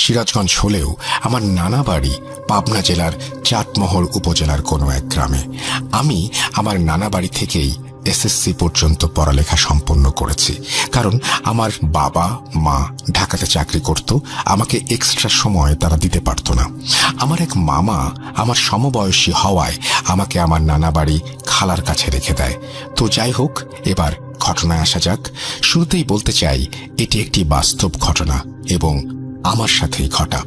সিরাজগঞ্জ হলেও আমার নানা বাড়ি পাবনা জেলার চাটমোহর উপজেলার কোনো এক গ্রামে। আমি আমার নানা বাড়ি থেকেই এসএসসি পর্যন্ত পড়ালেখা সম্পন্ন করেছি, কারণ আমার বাবা মা ঢাকাতে চাকরি করত, আমাকে এক্সট্রা সময় তারা দিতে পারত না। আমার এক মামা আমার সমবয়সী হওয়ায় আমাকে আমার নানা বাড়ি খালার কাছে রেখে দেয়। তো যাই হোক, এবার ঘটনায় আসা যাক। শুরুতেই বলতে চাই, এটি একটি বাস্তব ঘটনা এবং আমার সাথেই ঘটা।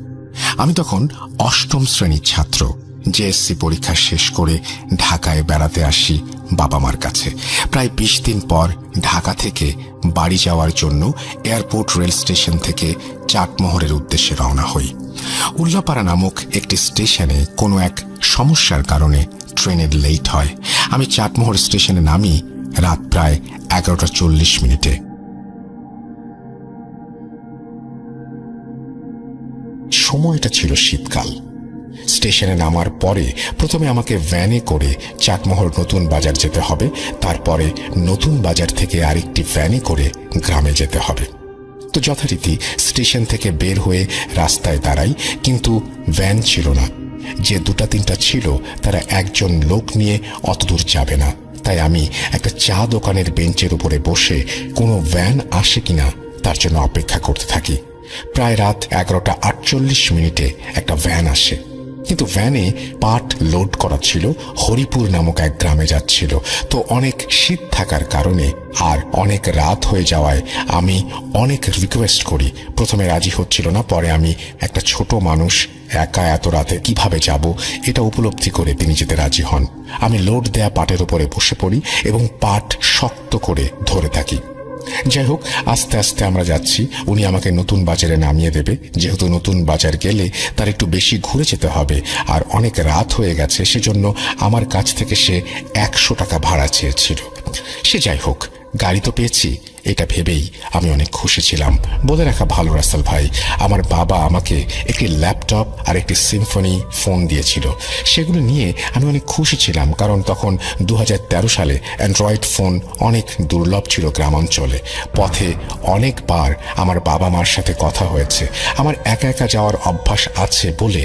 আমি তখন অষ্টম শ্রেণীর ছাত্র। জেএসসি পরীক্ষা শেষ করে ঢাকায় বেড়াতে আসি বাবা মার কাছে। প্রায় 20 দিন পর ঢাকা থেকে বাড়ি যাওয়ার জন্য এয়ারপোর্ট রেল স্টেশন থেকে চাটমোহরের উদ্দেশ্যে রওনা হই। উল্লাপাড়া নামক একটি স্টেশনে কোনো এক সমস্যার কারণে ট্রেনের লেট হয়। আমি চাটমোহর স্টেশনে নামি রাত প্রায় 11:40। সময়টা ছিল শীতকাল। স্টেশনে নামার পরে প্রথমে আমাকে ভ্যানে করে চাটমোহর নতুন বাজার যেতে হবে, তারপরে নতুন বাজার থেকে আরেকটি ভ্যানে করে গ্রামে যেতে হবে। তো যথারীতি স্টেশন থেকে বের হয়ে রাস্তায় দাঁড়াই, কিন্তু ভ্যান ছিল না। যে 2-3টা ছিল তারা একজন লোক নিয়ে অতদূর যাবে না। তাই আমি একটা চা দোকানের বেঞ্চের উপরে বসে কোনো ভ্যান আসে কিনা তার জন্য অপেক্ষা করতে থাকি। প্রায় রাত 11:48 একটা ভ্যান আসে, কিন্তু ভ্যানে পাট লোড করা ছিল, হরিপুর নামক এক গ্রামে যাচ্ছিল। তো অনেক শীত থাকার কারণে আর অনেক রাত হয়ে যাওয়ায় আমি অনেক রিকোয়েস্ট করি। প্রথমে রাজি হচ্ছিল না, পরে আমি একটা ছোট মানুষ একা এত রাতে কিভাবে যাব এটা উপলব্ধি করে তিনি যেতে রাজি হন। আমি লোড দেয়া পাটের উপরে বসে পড়ি এবং পাট শক্ত করে ধরে থাকি। যাই হোক, আস্তে আস্তে আমরা যাচ্ছি। উনি আমাকে নতুন বাজারে নামিয়ে দেবে, যেহেতু নতুন বাজার গেলে তার একটু বেশি ঘুরে যেতে হবে আর অনেক রাত হয়ে গেছে, সেজন্য আমার কাছ থেকে সে 100 টাকা ভাড়া চেয়েছিল। সে যাই হোক, গাড়ি তো পেয়েছি, এটা ভেবেই আমি অনেক খুশি ছিলাম। বলে রাখা ভালো রাসেল ভাই, আমার বাবা আমাকে একটি ল্যাপটপ আর একটি সিম্ফনি ফোন দিয়েছিল। সেগুলো নিয়ে আমি অনেক খুশি ছিলাম, কারণ তখন 2013 সালে অ্যান্ড্রয়েড ফোন অনেক দুর্লভ ছিল গ্রামাঞ্চলে। পথে অনেকবার আমার বাবা মার সাথে কথা হয়েছে। আমার একা একা যাওয়ার অভ্যাস আছে বলে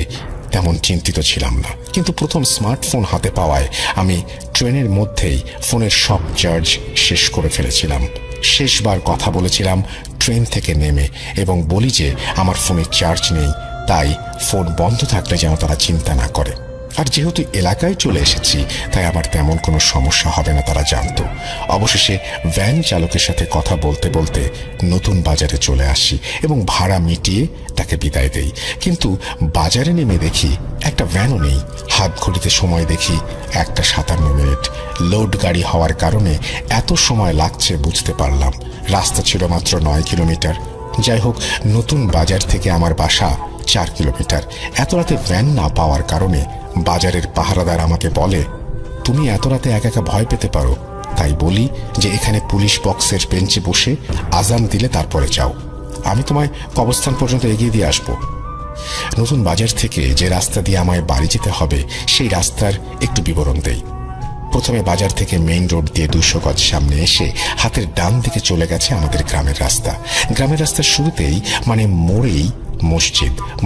তেমন চিন্তিত ছিলাম না, কিন্তু প্রথম স্মার্টফোন হাতে পাওয়ায় আমি ট্রেনের মধ্যেই ফোনের সব চার্জ শেষ করে ফেলেছিলাম। শেষবার কথা বলেছিলাম ট্রেন থেকে নেমে এবং বলি যে আমার ফোনে চার্জ নেই, তাই ফোন বন্ধ থাকলে যেন তারা চিন্তা না করে। আর যেহেতু এলাকায় চলে এসেছি, তাই আমার তেমন কোনো সমস্যা হবে না তারা জানতো। অবশেষে ভ্যান চালকের সাথে কথা বলতে বলতে নতুন বাজারে চলে আসি এবং ভাড়া মিটিয়ে তাকে বিদায় দেই। কিন্তু বাজারে নেমে দেখি একটা ভ্যানও নেই। হাত ঘড়িতে সময় দেখি 1:57। লোড গাড়ি হওয়ার কারণে এত সময় লাগছে বুঝতে পারলাম। রাস্তা ছিল মাত্র 9 কিলোমিটার। যাই হোক, নতুন বাজার থেকে আমার বাসা 4 কিলোমিটার। এত রাতে ভ্যান না পাওয়ার কারণে বাজারের পাহারাদার আমাকে বলে, তুমি এত রাতে একা একা ভয় পেতে পারো, তাই বলি যে এখানে পুলিশ বক্সের বেঞ্চে বসে আজান দিলে তারপরে যাও, আমি তোমায় কবরস্থান পর্যন্ত এগিয়ে দিয়ে আসবো। নতুন বাজার থেকে যে রাস্তা দিয়ে আমায় বাড়ি যেতে হবে সেই রাস্তার একটু বিবরণ দেই। প্রথমে বাজার থেকে মেইন রোড দিয়ে 200 গজ সামনে এসে হাতের ডান দিকে চলে গেছে আমাদের গ্রামের রাস্তা। গ্রামের রাস্তার শুরুতেই মানে মোড়েই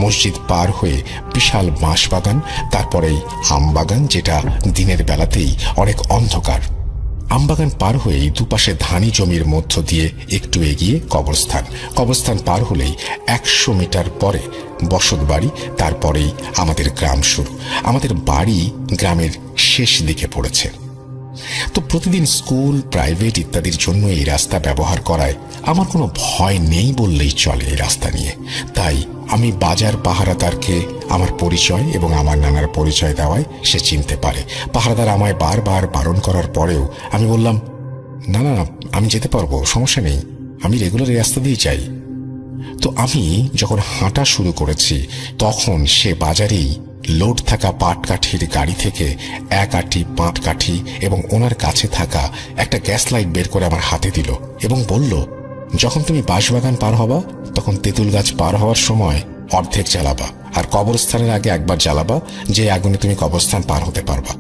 মসজিদ পার হয়ে বিশাল বাঁশবাগান, তারপরেই আমবাগান, যেটা দিনের বেলাতেই অনেক অন্ধকার। আমবাগান পার হয়েই দুপাশে ধানি জমির মধ্য দিয়ে একটু এগিয়ে কবরস্থান পার হলেই 100 মিটার পরে বসত বাড়ি, তারপরেই আমাদের গ্রাম শুরু। আমাদের বাড়ি গ্রামের শেষ দিকে পড়েছে। তো প্রতিদিন স্কুল, প্রাইভেট ইত্যাদির জন্য এই রাস্তা ব্যবহার করায় আমার কোনো ভয় নেই বললেই চলে এই রাস্তা নিয়ে। তাই আমি বাজার পাহারাদারকে আমার পরিচয় এবং আমার নানার পরিচয় দেওয়ায় সে চিনতে পারে। পাহারাদার আমায় বারবার বারণ করার পরেও আমি বললাম, না না, আমি যেতে পারবো, সমস্যা নেই, আমি রেগুলার এই রাস্তা দিয়ে যাই। তো আমি যখন হাঁটা শুরু করেছি তখন সে বাজারেই লোড থাকা পাটকাঠির গাড়ি থেকে 1 আঁটি পাটকাঠি এবং ওনার কাছে থাকা একটা গ্যাস লাইট বের করে আমার হাতে দিল এবং বলল, যখন তুমি বাঁশবাগান পার হবা তখন তেঁতুল গাছ পার হওয়ার সময় অর্ধেক জ্বালাবা, আর কবরস্থানের আগে একবার জ্বালাবা, যে আগুনে তুমি কবরস্থান পার হতে পারবা।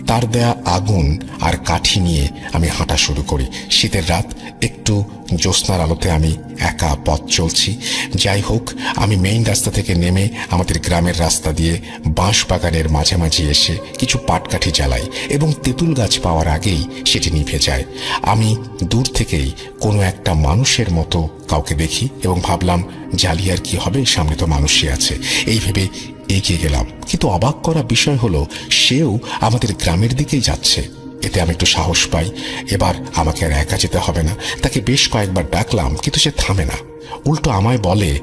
তার দেয়া আগুন আর কাঠি নিয়ে আমি হাঁটা শুরু করি। শীতের রাত, একটু জ্যোৎস্নার আলোতে আমি একা পথ চলছি। যাই হোক, আমি মেইন রাস্তা থেকে নেমে আমাদের গ্রামের রাস্তা দিয়ে বাঁশ বাগানের মাঝামাঝি এসে কিছু পাটকাঠি জ্বালাই এবং তেঁতুল গাছ পাওয়ার আগেই সেটি নিভে যায়। আমি দূর থেকেই কোনো একটা মানুষের মতো কাউকে দেখি এবং ভাবলাম, জ্বালিয়ে আর কি হবে, সামনে তো মানুষই আছে। এই ভেবে এগিয়ে গেলাম, কিন্তু অবাক করা বিষয় হলো সেও আমাদের গ্রামের দিকেই যাচ্ছে। এতে আমি একটু সাহস পাই, এবার আমাকে আর একা যেতে হবে না। তাকে বেশ কয়েকবার ডাকলাম, কিন্তু সে থামে না, উল্টো আমায় বলে,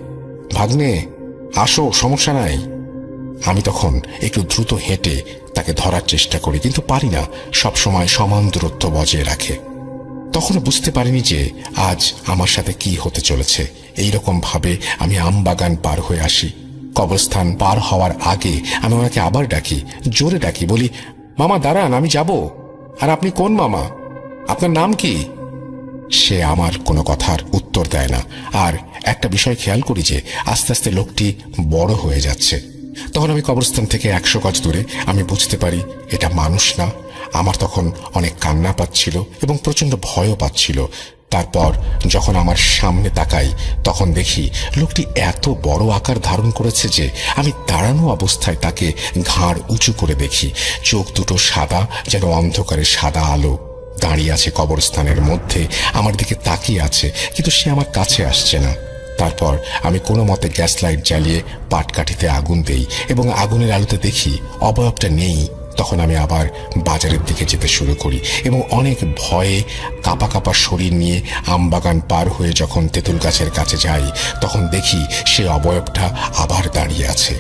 ভাগ্নে আসো, সমস্যা নাই। আমি তখন একটু দ্রুত হেঁটে তাকে ধরার চেষ্টা করি, কিন্তু পারি না, সবসময় সমান দূরত্ব বজায় রাখে। তখনও বুঝতে পারিনি যে আজ আমার সাথে কি হতে চলেছে। এইরকম ভাবে আমি আমবাগান পার হয়ে আসি। কবরস্থান পার হওয়ার আগে আমি ওনাকে আবার ডাকি, জোরে ডাকি, বলি, মামা দাঁড়ান, আমি যাব। আর আপনি কোন মামা? আপনার নাম কি? সে আমার কোনো কথার উত্তর দেয় না। আর একটা বিষয় খেয়াল করি যে আস্তে আস্তে লোকটি বড় হয়ে যাচ্ছে। তখন আমি কবরস্থান থেকে 100 গজ দূরে আমি বুঝতে পারি এটা মানুষ না। আমার তখন অনেক কান্না পাচ্ছিল এবং প্রচন্ড ভয়ও পাচ্ছিল। তারপর যখন আমার সামনে তাকাই, তখন দেখি লোকটি এত বড় আকার ধারণ করেছে যে আমি দাঁড়ানো অবস্থায় তাকে ঘাড় উঁচু করে দেখি। চোখ দুটো সাদা, যেন অন্ধকারে সাদা আলো। দাঁড়িয়ে আছে কবরস্থানের মধ্যে, আমার দিকে তাকিয়ে আছে, কিন্তু সে আমার কাছে আসছে না। তারপর আমি কোনো মতে গ্যাস লাইট জ্বালিয়ে পাটকাঠিতে আগুন দেই এবং আগুনের আলোতে দেখি অবয়বটা নেই। তখন আমি আবার বাজারের দিকে যেতে শুরু করি এবং অনেক ভয়ে কাঁপা কাঁপা শরীর নিয়ে আমবাগান পার হয়ে যখন তেঁতুল গাছের কাছে যাই, তখন দেখি সে অবয়বটা আবার দাঁড়িয়ে আছে।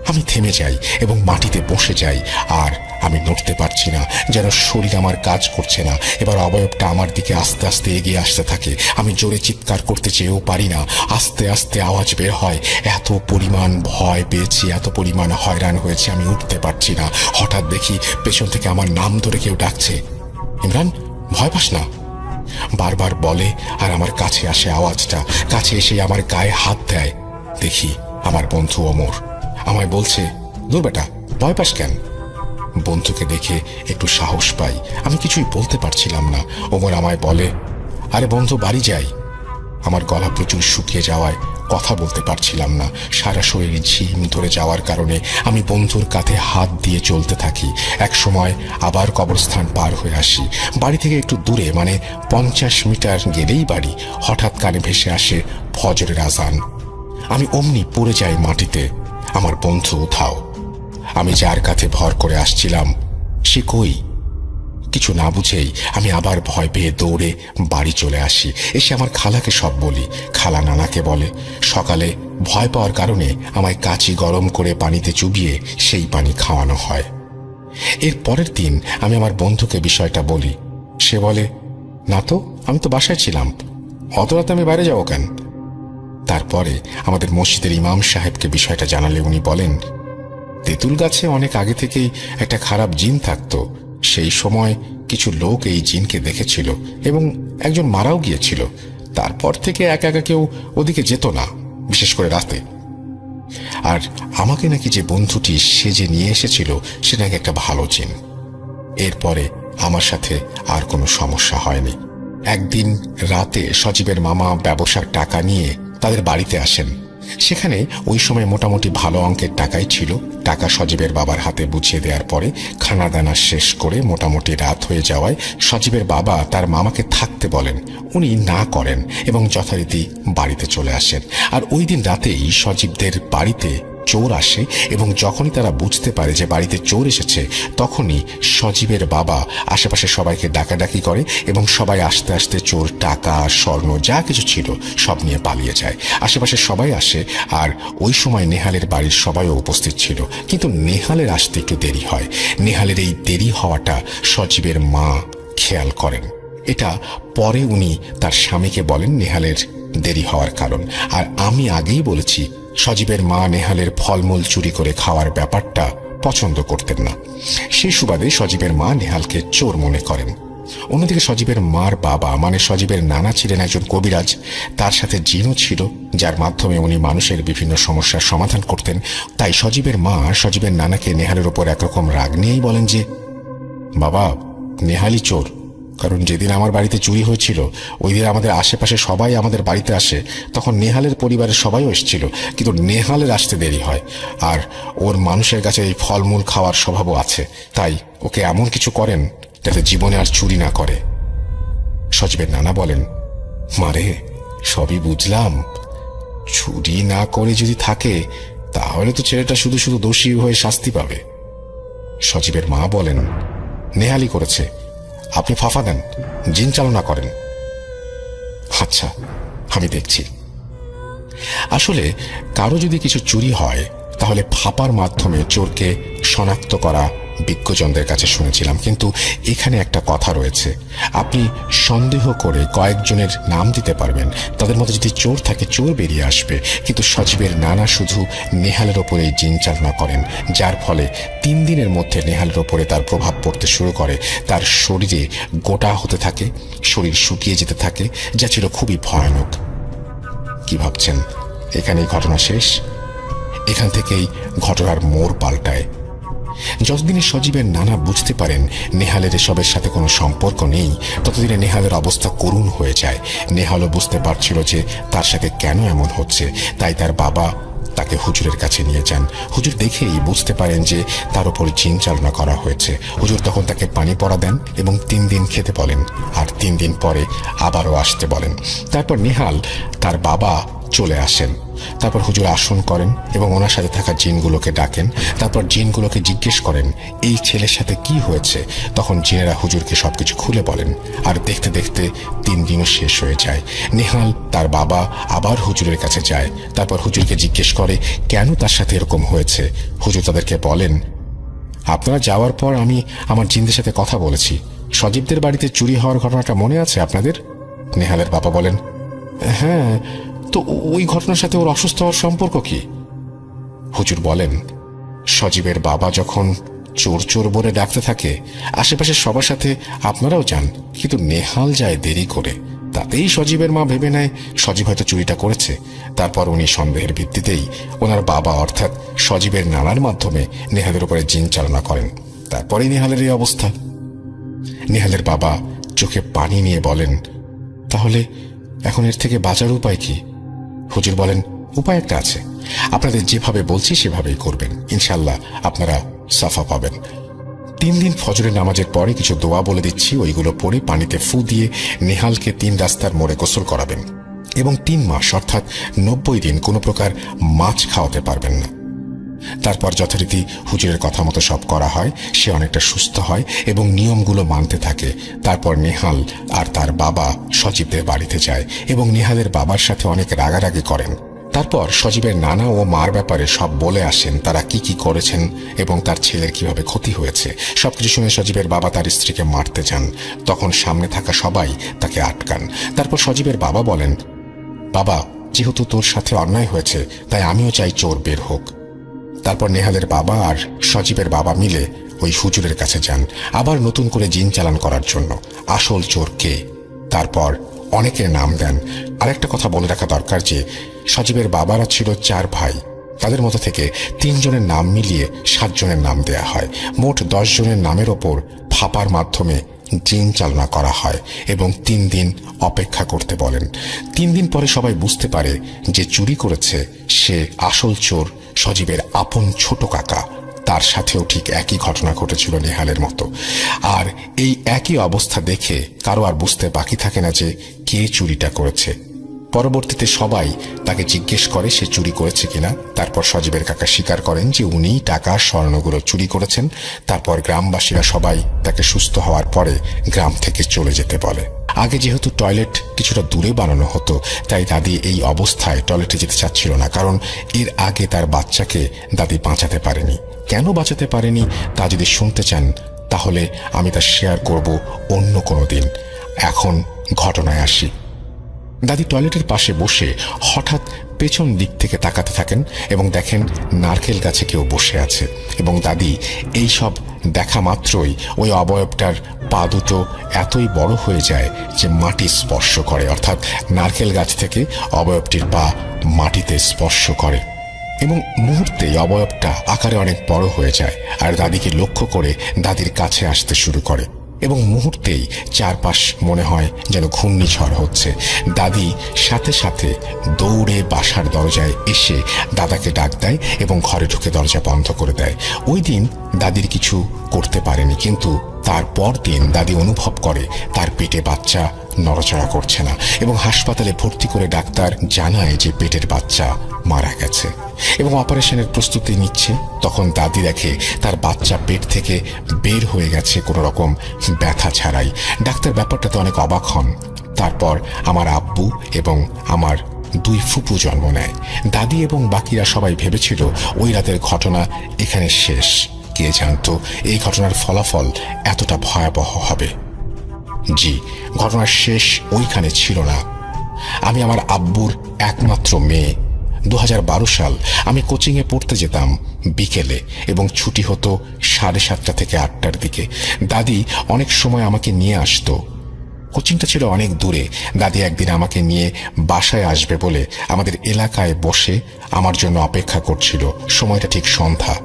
আমি থেমে যাই এবং মাটিতে বসে যাই, আর আমি নড়তে পারছি না, যেন শরীর আমার কাজ করছে না। এবার অবয়বটা আমার দিকে আস্তে আস্তে এগিয়ে আসতে থাকে। আমি জোরে চিৎকার করতে চেয়েও পারি না, আস্তে আস্তে আওয়াজ বের হয়। এত পরিমাণ ভয় পেয়েছি, এত পরিমাণ হয়রান হয়েছে, আমি উঠতে পারছি না। হঠাৎ দেখি পেছন থেকে আমার নাম ধরে কেউ ডাকছে, ইমরান, ভয় পাস না, বারবার বলে। আর আমার কাছে আসে আওয়াজটা, কাছে এসে আমার গায়ে হাত দেয়। দেখি আমার বন্ধু ওমর আমায় বলছে, দূর বেটা, ভয় পাস কেন? বন্ধুকে দেখে একটু সাহস পাই। আমি কিছুই বলতে পারছিলাম না। ওমর আমায় বলে, আরে বন্ধু, বাড়ি যাই। আমার গলা প্রচুর শুকিয়ে যাওয়ায় কথা বলতে পারছিলাম না। সারা শরীর ঝিম ধরে যাওয়ার কারণে আমি বন্ধুর কাঁধে হাত দিয়ে চলতে থাকি। এক সময় আবার কবরস্থান পার হয়ে আসি। বাড়ি থেকে একটু দূরে, মানে 50 মিটার গেলেই বাড়ি। হঠাৎ কানে ভেসে আসে ফজরের আজান। আমি অমনি পড়ে যাই মাটিতে। আমার বন্ধু উঠাও। আমি যার কাঁধে ভর করে আসছিলাম সে কই? কিছু না বুঝেই আমি আবার ভয় পেয়ে দৌড়ে বাড়ি চলে আসি। এসে আমার খালাকে সব বলি। খালা নানাকে বলে। সকালে ভয় পাওয়ার কারণে আমায় কাচি গরম করে পানিতে চুবিয়ে সেই পানি খাওয়ানো হয়। এর পরের দিন আমি আমার বন্ধুকে বিষয়টা বলি। সে বলে, না তো, আমি তো বাসায় ছিলাম, অত রাতে আমি বাইরে যাবো কেন? তারপরে আমাদের মসজিদের ইমাম সাহেবকে বিষয়টা জানালে উনি বলেন, তেঁতুল গাছে অনেক আগে থেকেই একটা খারাপ জিন থাকতো। সেই সময় কিছু লোক এই জিনকে দেখেছিল এবং একজন মারাও গিয়েছিল। তারপর থেকে একা একা কেউ ওদিকে যেত না, বিশেষ করে রাতে। আর আমাকে নাকি যে বন্ধুটি সেজে নিয়ে এসেছিল সে নাকি একটা ভালো জিন। এরপরে আমার সাথে আর কোনো সমস্যা হয়নি। একদিন রাতে সজীবের মামা ব্যবসার টাকা নিয়ে তাদের বাড়িতে আসেন। সেখানে ওই সময় মোটামুটি ভালো অঙ্কের টাকাই ছিল। টাকা সজীবের বাবার হাতে বুঝিয়ে দেওয়ার পরে খানা দানা শেষ করে মোটামুটি রাত হয়ে যাওয়ায় সজীবের বাবা তার মামাকে থাকতে বলেন। উনি না করেন এবং যথারীতি বাড়িতে চলে আসেন। আর ওই দিন রাতেই সজীবদের বাড়িতে চোর আসে এবং যখনই তারা বুঝতে পারে যে বাড়িতে চোর এসেছে, তখনই সজীবের বাবা আশেপাশে সবাইকে ডাকাডাকি করে এবং সবাই আস্তে আস্তে চোর টাকা, স্বর্ণ যা কিছু ছিল সব নিয়ে পালিয়ে যায়। আশেপাশে সবাই আসে, আর ওই সময় নেহালের বাড়ির সবাইও উপস্থিত ছিল। কিন্তু নেহালের আসতে একটু দেরি হয়। নেহালের এই দেরি হওয়াটা সজীবের মা খেয়াল করেন। এটা পরে উনি তার স্বামীকে বলেন নেহালের দেরি হওয়ার কারণ। আর আমি আগেই বলেছি সজীবের মা নেহালের ফলমূল চুরি করে খাওয়ার ব্যাপারটা পছন্দ করতেন না। সেই সুবাদে সজীবের মা নেহালকে চোর মনে করেন। অন্যদিকে সজীবের মার বাবা, মানে সজীবের নানা, ছিলেন একজন কবিরাজ। তার সাথে জিনও ছিল, যার মাধ্যমে উনি মানুষের বিভিন্ন সমস্যার সমাধান করতেন। তাই সজীবের মা সজীবের নানাকে নেহালের উপর একরকম রাগ নিয়েই বলেন যে, বাবা, নেহালি চোর, কারণ যেদিন আমার বাড়িতে চুরি হয়েছিল ওই দিন আমাদের আশেপাশে সবাই আমাদের বাড়িতে আসে। তখন নেহালের পরিবারের সবাইও এসেছিল, কিন্তু নেহালের আসতে দেরি হয়। আর ওর মানুষের কাছে এই ফলমূল খাওয়ার স্বভাবও আছে, তাই ওকে এমন কিছু করেন যাতে জীবনে আর চুরি না করে। সজীবের নানা বলেন, মারে সবই বুঝলাম, চুরি না করে যদি থাকে তাহলে তো ছেলেটা শুধু শুধু দোষী হয়ে শাস্তি পাবে। সজীবের মা বলেন, নেহালি করেছে, আপনি ফাফা দেন, জিন চালনা করেন। আচ্ছা, আমি দেখছি। আসলে কারো যদি কিছু চুরি হয় তাহলে ফাপার মাধ্যমে চোরকে শনাক্ত করা বিজ্ঞজনদের কাছে শুনেছিলাম, কিন্তু এখানে একটা কথা রয়েছে। আপনি সন্দেহ করে কয়েকজনের নাম দিতে পারবেন, তাদের মধ্যে যদি চোর থাকে চোর বেরিয়ে আসবে। কিন্তু সজীবের নানা শুধু নেহালের ওপরে জিন চালনা করেন, যার ফলে 3 দিনের মধ্যে নেহালের ওপরে তার প্রভাব পড়তে শুরু করে। তার শরীরে গোটা হতে থাকে, শরীর শুকিয়ে যেতে থাকে, যা ছিল খুবই ভয়ানক। কি ভাবছেন এখানেই ঘটনা শেষ? এখান থেকেই ঘটনার মোড় পাল্টায়। যতদিনে সজীবের নানা বুঝতে পারেন নেহালের এসবের সাথে কোনো সম্পর্ক নেই, ততদিনে নেহালের অবস্থা করুণ হয়ে যায়। নেহালও বুঝতে পারছিল যে তার সাথে কেন এমন হচ্ছে, তাই তার বাবা তাকে হুজুরের কাছে নিয়ে যান। হুজুর দেখেই বুঝতে পারেন যে তার উপর জিন চালনা করা হয়েছে। হুজুর তখন তাকে পানি পড়া দেন এবং 3 দিন খেতে বলেন, আর 3 দিন পরে আবারও আসতে বলেন। তারপর নেহাল তার বাবা চলে আসেন। তারপর হুজুর আসন করেন এবং ওনার সাথে থাকা জিনগুলোকে ডাকেন। তারপর জিনগুলোকে জিজ্ঞেস করেন এই ছেলের সাথে কি হয়েছে। তখন জিনেরা হুজুরকে সবকিছু খুলে বলেন, আর দেখতে দেখতে 3 দিনও শেষ হয়ে যায়। নেহাল তার বাবা আবার হুজুরের কাছে যায়। তারপর হুজুরকে জিজ্ঞেস করে কেন তার সাথে এরকম হয়েছে। হুজুর তাদেরকে বলেন, আপনারা যাওয়ার পর আমি আমার জিনদের সাথে কথা বলেছি। সজীবদের বাড়িতে চুরি হওয়ার ঘটনাটা মনে আছে আপনাদের? নেহালের বাবা বলেন, হ্যাঁ, তো ওই ঘটনার সাথে ওর অসুস্থ হওয়ার সম্পর্ক কি? হুজুর বলেন, সজীবের বাবা যখন চোর চোর বলে ডাকতে থাকে আশেপাশে সবার সাথে আপনারাও যান, কিন্তু নেহাল যায় দেরি করে। তাতেই সজীবের মা ভেবে নেয় সজীব হয়তো চুরিটা করেছে। তারপর উনি সন্দেহের ভিত্তিতেই ওনার বাবা অর্থাৎ সজীবের নানার মাধ্যমে নেহালের উপরে জিন চালনা করেন। তারপরেই নেহালের এই অবস্থা। নেহালের বাবা চোখে পানি নিয়ে বলেন, তাহলে এখন এর থেকে বাঁচার উপায় কি? হুজুর বলেন, উপায় একটা আছে, আপনাদের যেভাবে বলছি সেভাবেই করবেন, ইনশাল্লাহ আপনারা সাফা পাবেন। 3 দিন ফজরের নামাজের পরে কিছু দোয়া বলে দিচ্ছি, ওইগুলো পড়ে পানিতে ফু দিয়ে নেহালকে 3 রাস্তার মোড়ে গোসল করাবেন এবং 3 মাস অর্থাৎ 90 দিন কোনো প্রকার মাছ খাওয়াতে পারবেন না। তারপর যথারীতি হুজুরের কথা মতো সব করা হয়। সে অনেকটা সুস্থ হয় এবং নিয়মগুলো মানতে থাকে। তারপর নেহাল আর তার বাবা সজীবদের বাড়িতে যায় এবং নেহালের বাবার সাথে অনেক রাগারাগি করেন। তারপর সজীবের নানা ও মার ব্যাপারে সব বলে আসেন, তারা কি কি করেছেন এবং তার ছেলের কিভাবে ক্ষতি হয়েছে। সবকিছু শুনে সজীবের বাবা তার স্ত্রীকে মারতে যান। তখন সামনে থাকা সবাই তাকে আটকান। তারপর সজীবের বাবা বলেন, বাবা, যেহেতু তোর সাথে অন্যায় হয়েছে তাই আমিও চাই চোর বের হোক। তারপর নেহালের বাবা আর সজীবের বাবা মিলে ওই হুজুরের কাছে যান আবার নতুন করে জিন চালান করার জন্য। আসল চোর কে? তারপর অনেকের নাম দেন। আরেকটা কথা বলে রাখা দরকার যে সজীবের বাবারা ছিল 4 ভাই, তাদের মধ্যে থেকে 3 জনের নাম মিলিয়ে 7 জনের নাম দেয়া হয়। মোট 10 জনের নামের ওপর ফাপার মাধ্যমে জিন চালনা করা হয় এবং 3 দিন অপেক্ষা করতে বলেন। 3 দিন পরে সবাই বুঝতে পারে যে চুরি করেছে সে আসল চোর সজীবের আপন ছোট কাকা। তার সাথেও ঠিক একই ঘটনা ঘটেছিল নেহালের মতো। আর এই একই অবস্থা দেখে কারো আর বুঝতে বাকি থাকে না যে কে চুরিটা করেছে। পরবর্তীতে সবাই তাকে জিজ্ঞেস করে সে চুরি করেছে কিনা। তারপর সজীবের কাকা স্বীকার করেন যে উনি টাকা স্বর্ণগুলো চুরি করেছেন। তারপর গ্রামবাসীরা সবাই তাকে সুস্থ হওয়ার পরে গ্রাম থেকে চলে যেতে বলে। আগে যেহেতু টয়লেট কিছুটা দূরে বানানো হতো তাই দাদি এই অবস্থায় টয়লেটে যেতে চাচ্ছিল না, কারণ এর আগে তার বাচ্চাকে দাদি বাঁচাতে পারেনি। কেন বাঁচাতে পারেনি তা যদি শুনতে চান তাহলে আমি তা শেয়ার করব অন্য কোনো দিন। এখন ঘটনায় আসি। দাদি টয়লেটের পাশে বসে হঠাৎ পেছন দিক থেকে তাকাতে থাকেন এবং দেখেন নারকেল গাছে কেউ বসে আছে এবং দাদি এই সব দেখা মাত্রই ওই অবয়বটার পা দুটো এতই বড় হয়ে যায় যে মাটি স্পর্শ করে, অর্থাৎ নারকেল গাছ থেকে অবয়বটির পা মাটিতে স্পর্শ করে এবং মুহূর্তেই অবয়বটা আকারে অনেক বড় হয়ে যায় আর দাদিকে লক্ষ্য করে দাদির কাছে আসতে শুরু করে। এবং মুহূর্তেই চারপাশ মনে হয় যেন ঘূর্ণিঝড় হচ্ছে। দাদি সাথে সাথে দৌড়ে বাসার দরজায় এসে দাদাকে ডাক দেয় এবং ঘরে ঢুকে দরজা বন্ধ করে দেয়। ওই দিন দাদির কিছু করতে পারেনি, কিন্তু তারপর দিন দাদি অনুভব করে তার পেটে বাচ্চা নড়াচড়া করছে না এবং হাসপাতালে ভর্তি করে ডাক্তার জানায় যে পেটের বাচ্চা মারা গেছে এবং অপারেশনের প্রস্তুতি নিচ্ছে। তখন দাদি দেখে তার বাচ্চা পেট থেকে বের হয়ে গেছে কোনো রকম ব্যথা ছাড়াই। ডাক্তার ব্যাপারটাতে অনেক অবাক হন। তারপর আমার আব্বু এবং আমার দুই ফুপু জন্ম নেয়। দাদি এবং বাকিরা সবাই ভেবেছিল ওই রাতের ঘটনা এখানে শেষ। কে জানতো এই ঘটনার ফলাফল এতটা ভয়াবহ হবে। জি, ঘটনার শেষ ওইখানে ছিল না। আমি আমার আব্বুর একমাত্র মেয়ে। 2012 সাল আমি কোচিংয়ে পড়তে যেতাম বিকেলে এবং ছুটি হতো 7:30 থেকে 8টার দিকে। দাদি অনেক সময় আমাকে নিয়ে আসতো। কোচিংটা ছিল অনেক দূরে। দাদি একদিন আমাকে নিয়ে বাসায় আসবে বলে আমাদের এলাকায় বসে আমার জন্য অপেক্ষা করছিল। সময়টা ঠিক সন্ধ্যা।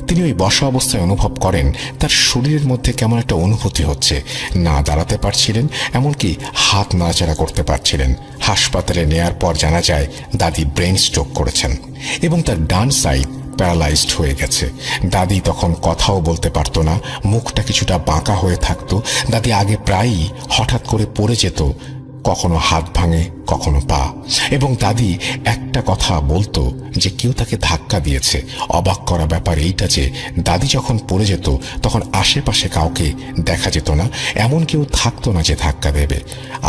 তিনি ওই বসা অবস্থায় অনুভব করেন তার শরীরের মধ্যে কেমন একটা অনুভূতি হচ্ছে। না দাঁড়াতে পারছিলেন, এমনকি হাত নাড়াচাড়া করতে পারছিলেন। হাসপাতালে নেয়ার পর জানা যায় দাদি ব্রেন স্ট্রোক করেছেন এবং তার ডান সাইড প্যারালাইজড হয়ে গেছে। দাদি তখন কথাও বলতে পারতো না, মুখটা কিছুটা বাঁকা হয়ে থাকতো। দাদি আগে প্রায়ই হঠাৎ করে পড়ে যেত, কখনো হাত ভাঙে কখনো পা। এবং দাদি একটা কথা বলতো যে কেউ তাকে ধাক্কা দিয়েছে। অবাক করা ব্যাপার এইটা যে দাদি যখন পড়ে যেত তখন আশেপাশে কাউকে দেখা যেত না, এমন কেউ থাকতো না যে ধাক্কা দেবে।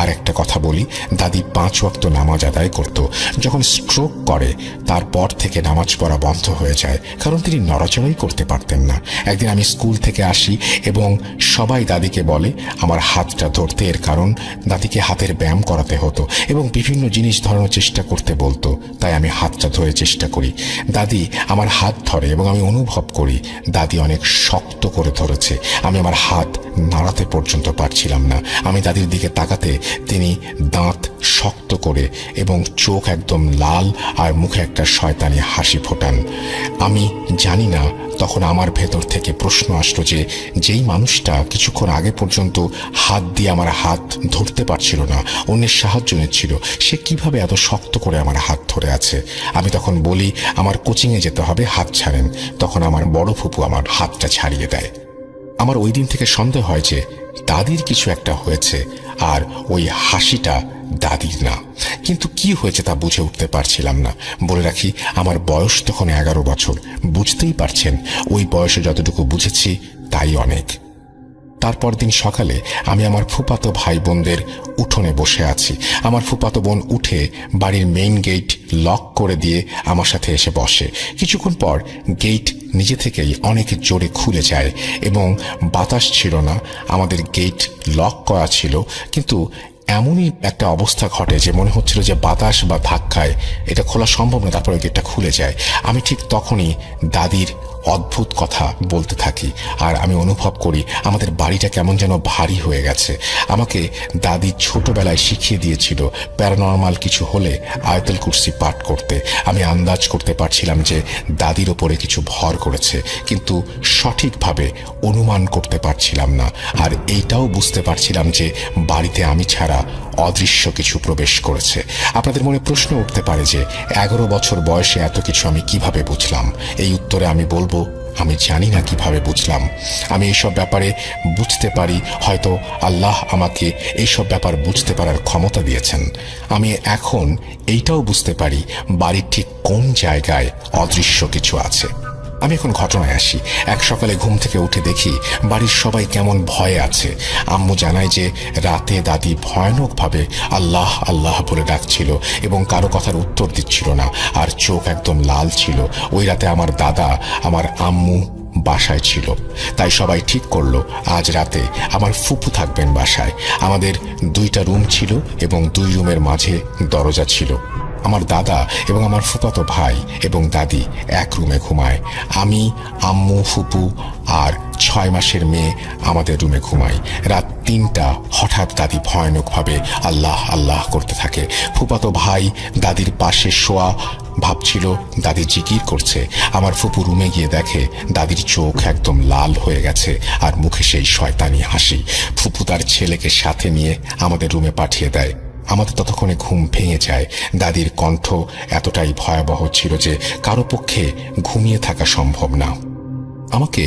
আর একটা কথা বলি, দাদি 5 ওয়াক্ত নামাজ আদায় করত। যখন স্ট্রোক করে তারপর থেকে নামাজ পড়া বন্ধ হয়ে যায়, কারণ তিনি নড়াচড়াই করতে পারতেন না। একদিন আমি স্কুল থেকে আসি এবং সবাই দাদিকে বলে আমার হাতটা ধরতে, এর কারণ দাদিকে হাতের ব্যায়াম করাতে হতো এবং বিভিন্ন জিনিস ধরানোর চেষ্টা করতে বলতো। তাই আমি হাতটা ধরে চেষ্টা করি। দাদি আমার হাত ধরে এবং আমি অনুভব করি দাদি অনেক শক্ত করে ধরেছে। আমি আমার হাত নাড়াতে পর্যন্ত পারছিলাম না। আমি দাদির দিকে তাকাতে তিনি দাঁত শক্ত করে এবং চোখ একদম লাল আর মুখে একটা শয়তানি হাসি ফোটান। আমি জানি না তখন আমার ভেতর থেকে প্রশ্ন আসলো যে যেই মানুষটা কিছুক্ষণ আগে পর্যন্ত হাত দিয়ে আমার হাত ধরতে পারছিল না, অন্যের সাহায্য নিচ্ছিল, সে কিভাবে এত শক্ত করে আমার হাত ধরে আছে। আমি তখন বলি আমার কোচিংয়ে যেতে হবে, হাত ছাড়েন। তখন আমার বড় ফুপু আমার হাতটা ছাড়িয়ে দেয়। আমার ওই দিন থেকে সন্দেহ হয় যে দাদির কিছু একটা হয়েছে আর ওই হাসিটা দাদির না। কিন্তু কি হয়েছে তা বুঝে উঠতে পারছিলাম না। বলে রাখি আমার বয়স তখন 11 বছর। বুঝতেই পারছেন ওই বয়সে যতটুকু বুঝেছি তাই অনেক। তারপর দিন সকালে আমি আমার ফুফাতো ভাই বোনদের উঠোনে বসে আছি। আমার ফুফাতো বোন উঠে বাড়ির মেইন গেট লক করে দিয়ে আমার সাথে এসে বসে। কিছুক্ষণ পর গেট নিজে থেকেই অনেক জোরে খুলে যায় এবং বাতাস ছিল না। আমাদের গেট লক করা ছিল, কিন্তু এমনই একটা অবস্থা ঘটে যে মনে হচ্ছিল যে বাতাস বা ধাক্কায় এটা খোলা সম্ভব না, তারপরে গেটটা খুলে যায়। আমি ঠিক তখনই দাদির অদ্ভুত কথা বলতে থাকি আর আমি অনুভব করি আমাদের বাড়িটা কেমন যেন ভারী হয়ে গেছে। আমাকে দাদি ছোটবেলায় শিখিয়ে দিয়েছিল প্যারানর্মাল কিছু হলে আয়াতুল কুরসি পাঠ করতে। আমি আন্দাজ করতে পারছিলাম যে দাদির ওপরে কিছু ভর করেছে, কিন্তু সঠিকভাবে অনুমান করতে পারছিলাম না। আর এইটাও বুঝতে পারছিলাম যে বাড়িতে আমি ছাড়া অদৃশ্য কিছু প্রবেশ করেছে। আপনাদের মনে প্রশ্ন উঠতে পারে যে 11 বছর বয়সে এত কিছু আমি কিভাবে বুঝলাম। এই উত্তরে আমি বলবো আমি জানি না কিভাবে বুঝলাম। আমি এইসব ব্যাপারে বুঝতে পারি, হয়তো আল্লাহ আমাকে এইসব ব্যাপার বুঝতে পারার ক্ষমতা দিয়েছেন। আমি এখন এইটাও বুঝতে পারি বাড়ির ঠিক কোন জায়গায় অদৃশ্য কিছু আছে। আমি এখন ঘটনায় আসি। এক সকালে ঘুম থেকে উঠে দেখি বাড়ির সবাই কেমন ভয়ে আছে। আম্মু জানায় যে রাতে দাদি ভয়ানকভাবে আল্লাহ আল্লাহ বলে ডাকছিল এবং কারো কথার উত্তর দিচ্ছিল না আর চোখ একদম লাল ছিল। ওই রাতে আমার দাদা আমার আম্মু বাসায় ছিল, তাই সবাই ঠিক করলো আজ রাতে আমার ফুপু থাকবেন বাসায়। আমাদের 2টা রুম ছিল এবং 2 রুমের মাঝে দরজা ছিল। আমার দাদা এবং আমার ফুফাতো ভাই এবং দাদি এক রুমে ঘুমায়। আমি, আম্মু, ফুপু আর 6 মাসের মেয়ে আমাদের রুমে ঘুমাই। রাত 3টা হঠাৎ দাদি ভয়ানকভাবে আল্লাহ আল্লাহ করতে থাকে। ফুফাতো ভাই দাদির পাশে শোয়া ভাবছিল দাদি জিকির করছে। আমার ফুপু রুমে গিয়ে দেখে দাদির চোখ একদম লাল হয়ে গেছে আর মুখে সেই শয়তানি হাসি। ফুপু তার ছেলেকে সাথে নিয়ে আমাদের রুমে পাঠিয়ে দেয়। আমাদের ততক্ষণে ঘুম ভেঙে যায়। দাদির কণ্ঠ এতটাই ভয়াবহ ছিল যে কারো পক্ষে ঘুমিয়ে থাকা সম্ভব না। আমাকে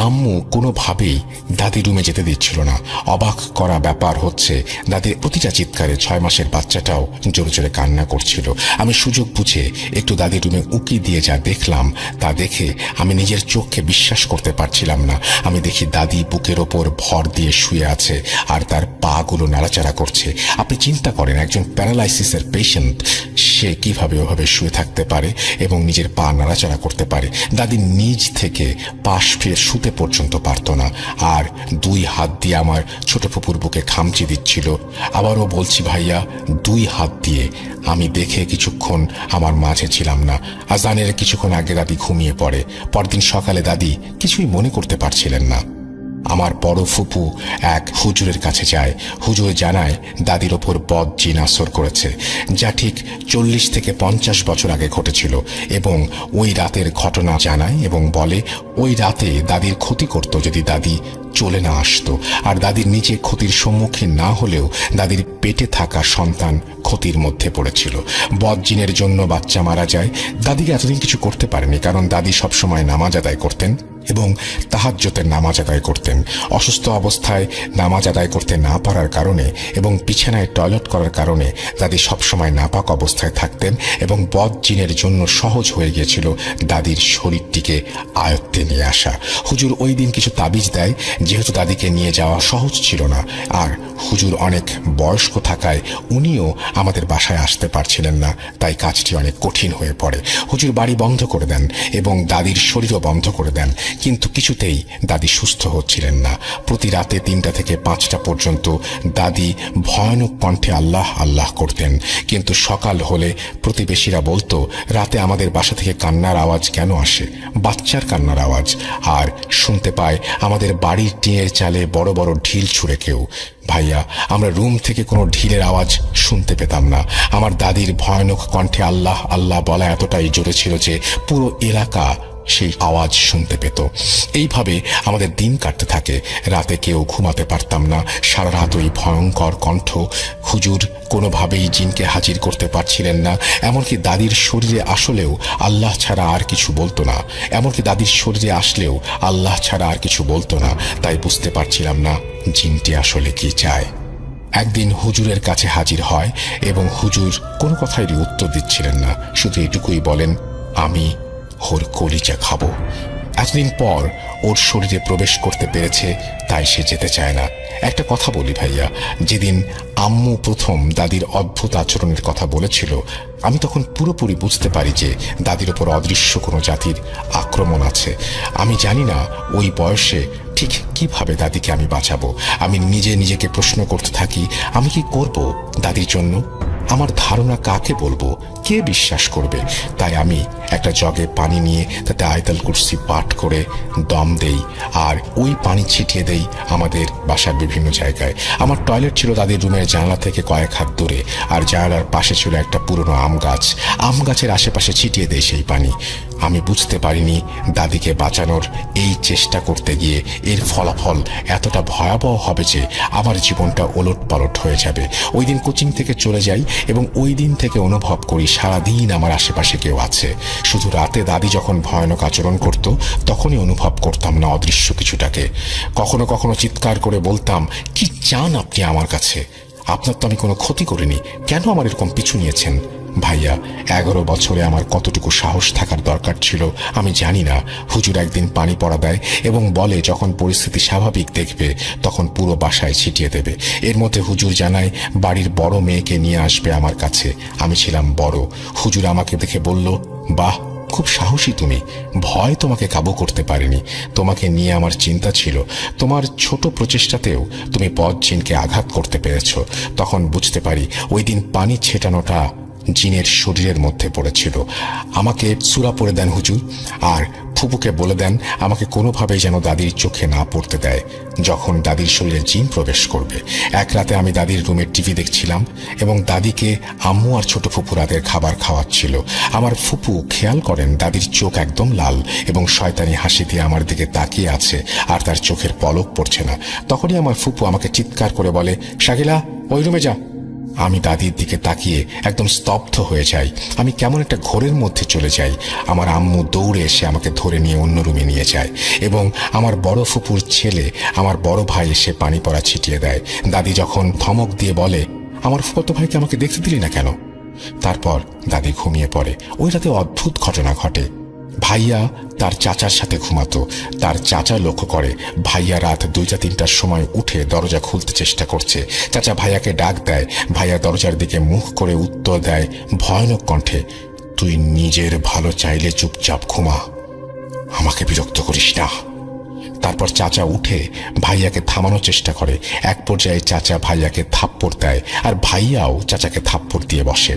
আম্মু কোনোভাবেই দাদির রুমে যেতে দিচ্ছিল না। অবাক করা ব্যাপার হচ্ছে দাদির প্রতিটা চিৎকারে 6 মাসের বাচ্চাটাও জোরে জোরে কান্না করছিল। আমি সুযোগ বুঝে একটু দাদির রুমে উকি দিয়ে যা দেখলাম তা দেখে আমি নিজের চোখকে বিশ্বাস করতে পারছিলাম না। আমি দেখি দাদি বুকের ওপর ভর দিয়ে শুয়ে আছে আর তার পা গুলো নাড়াচাড়া করছে। আপনি চিন্তা করেন একজন প্যারালাইসিসের পেশেন্ট সে কিভাবে ওভাবে শুয়ে থাকতে পারে এবং নিজের পা নাড়াচাড়া করতে পারে। দাদি নিজ থেকে পাশ ফিরে শুতে পর্যন্ত পারত না আর 2 হাত দিয়ে আমার ছোট ফুপুর বুকে খামচি দিচ্ছিল। আবারও বলছি ভাইয়া, 2 হাত দিয়ে। আমি দেখে কিছুক্ষণ আমার মাঝে ছিলাম না। আজানের কিছুক্ষণ আগে দাদি ঘুমিয়ে পড়ে। পরদিন সকালে দাদি কিছুই মনে করতে পারছিলেন না। আমার বড় ফুপু এক হুজুরের কাছে যায়। হুজুর জানায় দাদির ওপর বদ জিন আসর করেছে, যা ঠিক 40 থেকে 50 বছর আগে ঘটেছিল এবং ওই রাতের ঘটনা জানায় এবং বলে ওই রাতে দাদির ক্ষতি করত যদি দাদি চলে না আসতো। আর দাদির নিজে ক্ষতির সম্মুখীন না হলেও দাদির পেটে থাকা সন্তান ক্ষতির মধ্যে পড়েছিল। বদ জিনের জন্য বাচ্চা মারা যায়। দাদিকে এতদিন কিছু করতে পারেনি, কারণ দাদি সবসময় নামাজ আদায় করতেন এবং তাহাজ্জুদের নামাজ আদায় করতেন। অসুস্থ অবস্থায় নামাজ আদায় করতে না পারার কারণে এবং বিছানায় টয়লেট করার কারণে দাদি সবসময় নাপাক অবস্থায় থাকতেন এবং বদ জিনের জন্য সহজ হয়ে গিয়েছিল দাদির শরীরটিকে আয়ত্তে নিয়ে আসা। হুজুর ওই দিন কিছু তাবিজ দেয়, যেহেতু দাদিকে নিয়ে যাওয়া সহজ ছিল না আর হুজুর অনেক বয়স্ক থাকায় উনিও আমাদের বাসায় আসতে পারছিলেন না, তাই কাজটি অনেক কঠিন হয়ে পড়ে। হুজুর বাড়ি বন্ধ করে দেন এবং দাদির শরীরও বন্ধ করে দেন, কিন্তু কিছুতেই দাদি সুস্থ হচ্ছিলেন না। প্রতি রাতে 3টা থেকে 5টা পর্যন্ত দাদি ভয়ানক কণ্ঠে আল্লাহ আল্লাহ করতেন। কিন্তু সকাল হলে প্রতিবেশীরা বলতো রাতে আমাদের বাসা থেকে কান্নার আওয়াজ কেন আসে, বাচ্চার কান্নার আওয়াজ। আর শুনতে পায় আমাদের বাড়ির টিনের চালে বড় বড় ঢিল ছুঁড়ে কেউ। ভাইয়া, আমরা রুম থেকে কোনো ঢিলের আওয়াজ শুনতে পেতাম না। আমার দাদির ভয়ানক কণ্ঠে আল্লাহ আল্লাহ বলা এতটাই জোরে ছিল যে পুরো এলাকা সেই আওয়াজ শুনতে পেত। এইভাবে আমাদের দিন কাটতে থাকে। রাতে কেউ ঘুমাতে পারতাম না। সারা রাত ওই ভয়ঙ্কর কণ্ঠ। হুজুর কোনোভাবেই জিনকে হাজির করতে পারছিলেন না। এমনকি দাদির শরীরে আসলেও আল্লাহ ছাড়া আর কিছু বলতো না। এমনকি দাদির শরীরে আসলেও আল্লাহ ছাড়া আর কিছু বলতো না। তাই বুঝতে পারছিলাম না জিনটি আসলে কি চায়। একদিন হুজুরের কাছে হাজির হয় এবং হুজুর কোনো কথারই উত্তর দিচ্ছিলেন না, শুধু এটুকুই বলেন, আমি ওর কলিজা খাবো। এতদিন পর ওর শরীরে প্রবেশ করতে পেরেছে, তাই সে যেতে চায় না। একটা কথা বলি ভাইয়া, যেদিন আম্মু প্রথম দাদির অদ্ভুত আচরণের কথা বলেছিল, আমি তখন পুরোপুরি বুঝতে পারি যে দাদির ওপর অদৃশ্য কোনো জাতির আক্রমণ আছে। আমি জানি না ওই বয়সে ঠিক কিভাবে দাদিকে আমি বাঁচাবো। আমি নিজেকে প্রশ্ন করতে থাকি, আমি কি করব দাদির জন্য? আমার ধারণা কাকে বলবো, কে বিশ্বাস করবে? তাই আমি একটা জগে পানি নিয়ে তাতে আয়াতুল কুরসি পাঠ করে দম দেই আর ওই পানি ছিটিয়ে দেই আমাদের বাসার বিভিন্ন জায়গায়। আমার টয়লেট ছিল দাদির রুমের জানলা থেকে কয়েক হাত দূরে, আর জানালার পাশে ছিল একটা পুরনো আম গাছ। আম গাছের আশেপাশে ছিটিয়ে দেই সেই পানি। আমি বুঝতে পারিনি দাদিকে বাঁচানোর এই চেষ্টা করতে গিয়ে এর ফলাফল এতটা ভয়াবহ হবে যে আমার জীবনটা ওলটপালট হয়ে যাবে। ওই দিন কোচিং থেকে চলে যাই এবং ওই দিন থেকে অনুভব করি সারাদিন আমার আশেপাশে কেউ আছে। শুধু রাতে দাদি যখন ভয়ানক আচরণ করত তখনই অনুভব করতাম না অদৃশ্য কিছুটাকে। কখনো কখনো চিৎকার করে বলতাম, কি চান আপনি আমার কাছে? আপনার তো আমি কোনো ক্ষতি করিনি, কেন আমার এরকম পিছু নিয়েছেন? ভাইয়া, 11 বছরে আমার কতটুকু সাহস থাকার দরকার ছিল আমি জানি না। হুজুর একদিন পানি পড়া দেয় এবং বলে যখন পরিস্থিতি স্বাভাবিক দেখবে তখন পুরো বাসায় ছিটিয়ে দেবে। এর মধ্যে হুজুর জানায় বাড়ির বড় মেয়েকে নিয়ে আসবে আমার কাছে। আমি ছিলাম বড়। হুজুর আমাকে দেখে বলল, বাহ, খুব সাহসী তুমি, ভয় তোমাকে কাবু করতে পারেনি। তোমাকে নিয়ে আমার চিন্তা ছিল। তোমার ছোট প্রচেষ্টাতেও তুমি বদ জিনকে আঘাত করতে পেরেছ। তখন বুঝতে পারি ওই দিন পানি ছেটানোটা জিনের শরীরের মধ্যে পড়েছিল। আমাকে সূরা পড়ে দেন হুজুর, আর ফুপুকে বলে দেন আমাকে কোনোভাবেই যেন দাদির চোখে না পড়তে দেয় যখন দাদির শরীরে জিন প্রবেশ করবে। এক রাতে আমি দাদির রুমে টিভি দেখছিলাম এবং দাদিকে আম্মু আর ছোট ফুপু রাতের খাবার খাওয়াচ্ছিল। আমার ফুপু খেয়াল করেন দাদির চোখ একদম লাল এবং শয়তানি হাসি দিয়ে আমার দিকে তাকিয়ে আছে, আর তার চোখের পলক পড়ছে না। তখনই আমার ফুপু আমাকে চিৎকার করে বলে, শাকিলা ওই রুমে যা। আমি দাদির দিকে তাকিয়ে একদম স্তব্ধ হয়ে যাই। আমি কেমন একটা ঘোরের মধ্যে চলে যাই। আমার আম্মু দৌড়ে এসে আমাকে ধরে নিয়ে অন্য রুমে নিয়ে যায় এবং আমার বড় ফুপুর ছেলে, আমার বড় ভাই, এসে পানি পড়া ছিটিয়ে দেয়। দাদি যখন ধমক দিয়ে বলে, আমার ফুফাতো ভাইকে আমাকে দেখতে দিলি না কেন? তারপর দাদি ঘুমিয়ে পড়ে। ওই রাতে অদ্ভুত ঘটনা ঘটে। ভাইয়া তার চাচার সাথে ঘুমাতো। তার চাচা লক্ষ্য করে ভাইয়া রাত 2টা-3টার সময় উঠে দরজা খুলতে চেষ্টা করছে। চাচা ভাইয়াকে ডাক দেয়। ভাইয়া দরজার দিকে মুখ করে উত্তর দেয় ভয়ানক কণ্ঠে, তুই নিজের ভালো চাইলে চুপচাপ ঘুমা, আমাকে বিরক্ত করিস না। তারপর চাচা উঠে ভাইয়াকে থামানোর চেষ্টা করে। এক পর্যায়ে চাচা ভাইয়াকে থাপ্পড় দেয় আর ভাইয়াও চাচাকে থাপ্পড় দিয়ে বসে।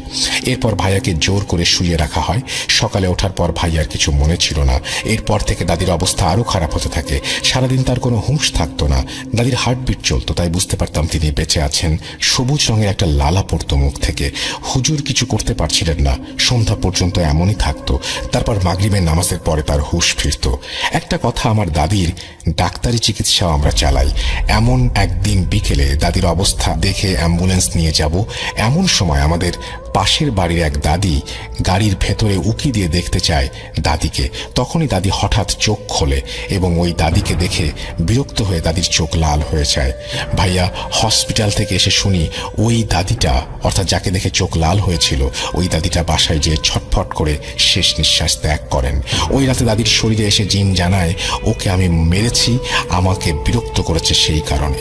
এরপর ভাইয়াকে জোর করে শুইয়ে রাখা হয়। সকালে ওঠার পর ভাইয়ার কিছু মনে ছিল না। এরপর থেকে দাদির অবস্থা আরো খারাপ হতে থাকে। সারাদিন তার কোনো হুঁশ থাকতো না। দাদির হার্টবিট চলতো, তাই বুঝতে পারতাম তিনি বেঁচে আছেন। সবুজ রঙের একটা লালা পড়তো মুখ থেকে। হুজুর কিছু করতে পারছিলেন না। সন্ধ্যা পর্যন্ত এমনই থাকতো। তারপর মাগরিবের নামাজের পরে তার হুঁশ ফিরত। একটা কথা, আমার দাদির ডাক্তারি চিকিৎসাও আমরা চালাই। এমন একদিন বিকেলে দাদির অবস্থা দেখে অ্যাম্বুলেন্স নিয়ে যাব, এমন সময় আমাদের পাশের বাড়ির এক দাদি গাড়ির ভেতরে উকি দিয়ে দেখতে চায় দাদিকে। তখনই দাদি হঠাৎ চোখ খোলে এবং ওই দাদিকে দেখে বিরক্ত হয়ে দাদির চোখ লাল হয়ে যায়। ভাইয়া হসপিটাল থেকে এসে শুনি ওই দাদিটা, অর্থাৎ যাকে দেখে চোখ লাল হয়েছিল, ওই দাদিটা বাসায় যেয়ে ছটফট করে শেষ নিঃশ্বাস ত্যাগ করেন। ওই রাতে দাদির শরীরে এসে জিন জানায় ওকে আমি মেরেছি, আমাকে বিরক্ত করেছে সেই কারণে।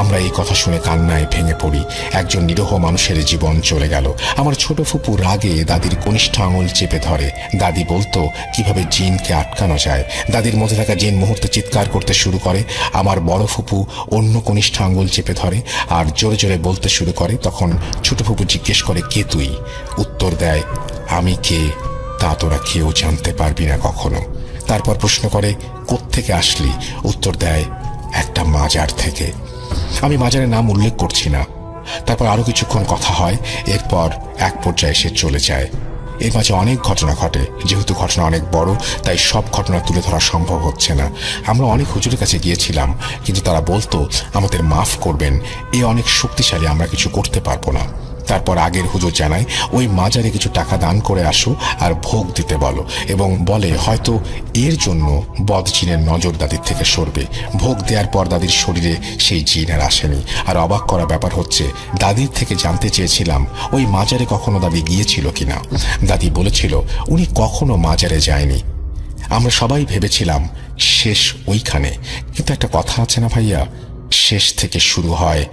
আমরা এই কথা শুনে কান্নায় ভেঙে পড়ি। একজন নিরীহ মানুষের জীবন চলে গেল। আমার ছোট ফুপু রাগে দাদির কনিষ্ঠ আঙুল চেপে ধরে। দাদি বলতো কিভাবে জিনকে আটকানো যায়। দাদির মধ্যে থাকা জিন মুহূর্তে চিৎকার করতে শুরু করে। আমার বড় ফুপু অন্য কনিষ্ঠ আঙুল চেপে ধরে আর জোরে জোরে বলতে শুরু করে। তখন ছোট ফুপু জিজ্ঞেস করে, কে তুই? উত্তর দেয়, আমি কে তা তোরা কেউ জানতে পারবি না কখনো। তারপর প্রশ্ন করে, কোত্থেকে আসলি? উত্তর দেয়, একটা মাজার থেকে। আমি মাজারের নাম উল্লেখ করছি না। তারপর আরো কিছুক্ষণ কথা হয়। এরপর এক পর্যায়ে সে চলে যায়। এর মাঝে অনেক ঘটনা ঘটে। যেহেতু ঘটনা অনেক বড়, তাই সব ঘটনা তুলে ধরা সম্ভব হচ্ছে না। আমরা অনেক হুজুরের কাছে গিয়েছিলাম, কিন্তু তারা বলতো আমাদের মাফ করবেন, এ অনেক শক্তিশালী, আমরা কিছু করতে পারবো না। তারপর আগের হুজুর জানায় ওই মাজারে কিছু টাকা দান করে আসো আর ভোগ দিতে বলো, এবং বলে হয়তো এর জন্য বদ জিনের নজর দাদির থেকে সরবে। ভোগ দেওয়ার পর দাদির শরীরে সেই জিন আর আসেনি। আর অবাক করা ব্যাপার হচ্ছে, দাদির থেকে জানতে চেয়েছিলাম ওই মাজারে কখনো দাদি গিয়েছিল কিনা। দাদি বলেছিল উনি কখনো মাজারে যায়নি। আমরা সবাই ভেবেছিলাম শেষ ওইখানে। কিন্তু একটা কথা আছে না ভাইয়া, শেষ থেকে শুরু হয়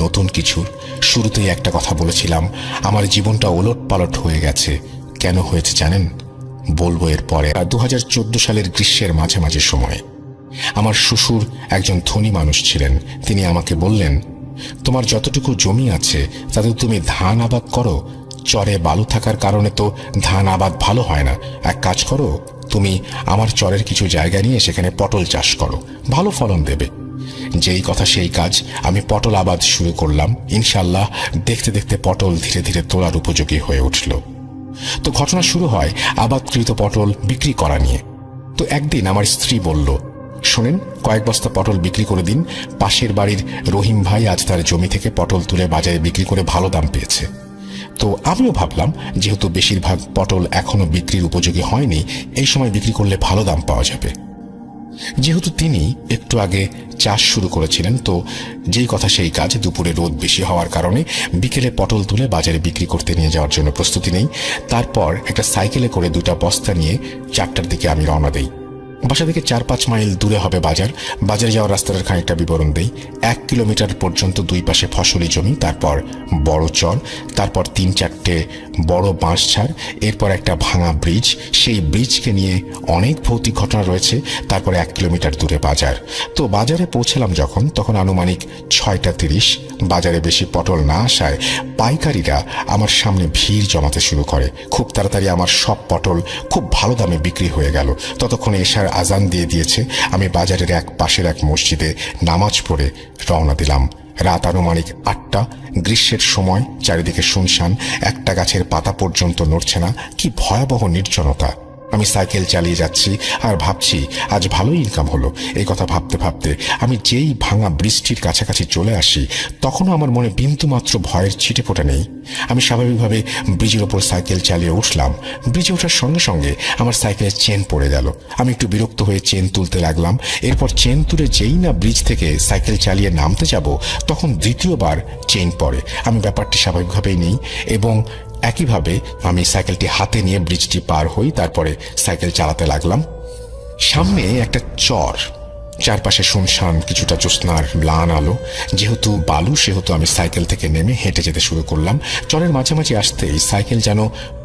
নতুন কিছুর। শুরুতেই একটা কথা বলেছিলাম, আমার জীবনটা ওলট পালট হয়ে গেছে। কেন হয়েছে জানেন? বলবো এর পরে। 2014 সালের গ্রীষ্মের মাঝামাঝি সময়ে আমার শ্বশুর একজন ধনী মানুষ ছিলেন। তিনি আমাকে বললেন, তোমার যতটুকু জমি আছে তাতে তুমি ধান আবাদ করো। চরে বালু থাকার কারণে তো ধান আবাদ ভালো হয় না। এক কাজ করো, তুমি আমার চরের কিছু জায়গা নিয়ে সেখানে পটল চাষ করো, ভালো ফলন দেবে। যেই কথা সেই কাজ। আমি পটল আবাদ শুরু করলাম। ইনশাল্লাহ দেখতে দেখতে পটল ধীরে ধীরে তোলার উপযোগী হয়ে উঠল। তো ঘটনা শুরু হয় আবাদকৃত পটল বিক্রি করা নিয়ে। তো একদিন আমার স্ত্রী বলল, শোনেন, কয়েক বস্তা পটল বিক্রি করে দিন। পাশের বাড়ির রহিম ভাই আজ তার জমি থেকে পটল তুলে বাজারে বিক্রি করে ভালো দাম পেয়েছে। তো আমিও ভাবলাম, যেহেতু বেশিরভাগ পটল এখনো বিক্রির উপযোগী হয়নি, এই সময় বিক্রি করলে ভালো দাম পাওয়া যাবে। যেহেতু তিনি একটু আগে চাষ শুরু করেছিলেন, তো যেই কথা সেই কাজ। দুপুরে রোদ বেশি হওয়ার কারণে বিকেলে পটল তুলে বাজারে বিক্রি করতে নিয়ে যাওয়ার জন্য প্রস্তুতি নেই। তারপর একটা সাইকেলে করে 2টা বস্তা নিয়ে 4টার দিকে আমি রওনা দেই। বাসা থেকে 4-5 মাইল দূরে হবে বাজার। বাজারে যাওয়ার রাস্তাটার খানিকটা বিবরণ দেই। 1 কিলোমিটার পর্যন্ত দুই পাশে ফসলি জমি, তারপর বড় চর, তারপর 3-4টে বড় বাঁশঝাড়, এরপর একটা ভাঙা ব্রিজ। সেই ব্রিজকে নিয়ে অনেক ভৌতিক ঘটনা রয়েছে। তারপরে 1 কিলোমিটার দূরে বাজার। তো বাজারে পৌঁছলাম যখন, তখন আনুমানিক 6টা 30। বাজারে বেশি পটল না আসায় পাইকারিরা আমার সামনে ভিড় জমাতে শুরু করে। খুব তাড়াতাড়ি আমার সব পটল খুব ভালো দামে বিক্রি হয়ে গেল। ততক্ষণে এশার আজান দিয়ে দিয়েছে। আমি বাজারের এক পাশের এক মসজিদে নামাজ পড়ে রওনা দিলাম। রাত আনুমানিক 8টা। গ্রীষ্মের সময়, চারিদিকে শুনশান, একটা গাছের পাতা পর্যন্ত নড়ছে না। কি ভয়াবহ নির্জনতা। আমি সাইকেল চালিয়ে যাচ্ছি আর ভাবছি আজ ভালোই ইনকাম হলো। এই কথা ভাবতে ভাবতে আমি যেই ভাঙা বৃষ্টির কাছাকাছি চলে আসি তখনও আমার মনে বিন্দুমাত্র ভয়ের ছিটেফোঁটা নেই। আমি স্বাভাবিকভাবে ব্রিজের ওপর সাইকেল চালিয়ে উঠলাম। ব্রিজে ওঠার সঙ্গে সঙ্গে আমার সাইকেলের চেন পড়ে গেল। আমি একটু বিরক্ত হয়ে চেন তুলতে লাগলাম। এরপর চেন তুলে যেই না ব্রিজ থেকে সাইকেল চালিয়ে নামতে যাব তখন দ্বিতীয়বার চেন পড়ে। আমি ব্যাপারটি স্বাভাবিকভাবেই নিই এবং একইভাবে আমি সাইকেলটি হাতে নিয়ে ব্রিজটি পার হই। তারপরে সাইকেল চালাতে লাগলাম। সামনে একটা চর, চারপাশে শুনশান, কিছুটা জ্যোৎস্নার ম্লান আলো। যেহেতু বালু সেহেতু আমি সাইকেল থেকে নেমে হেঁটে যেতে শুরু করলাম। চরের মাঝামাঝি আসতেই সাইকেল যেন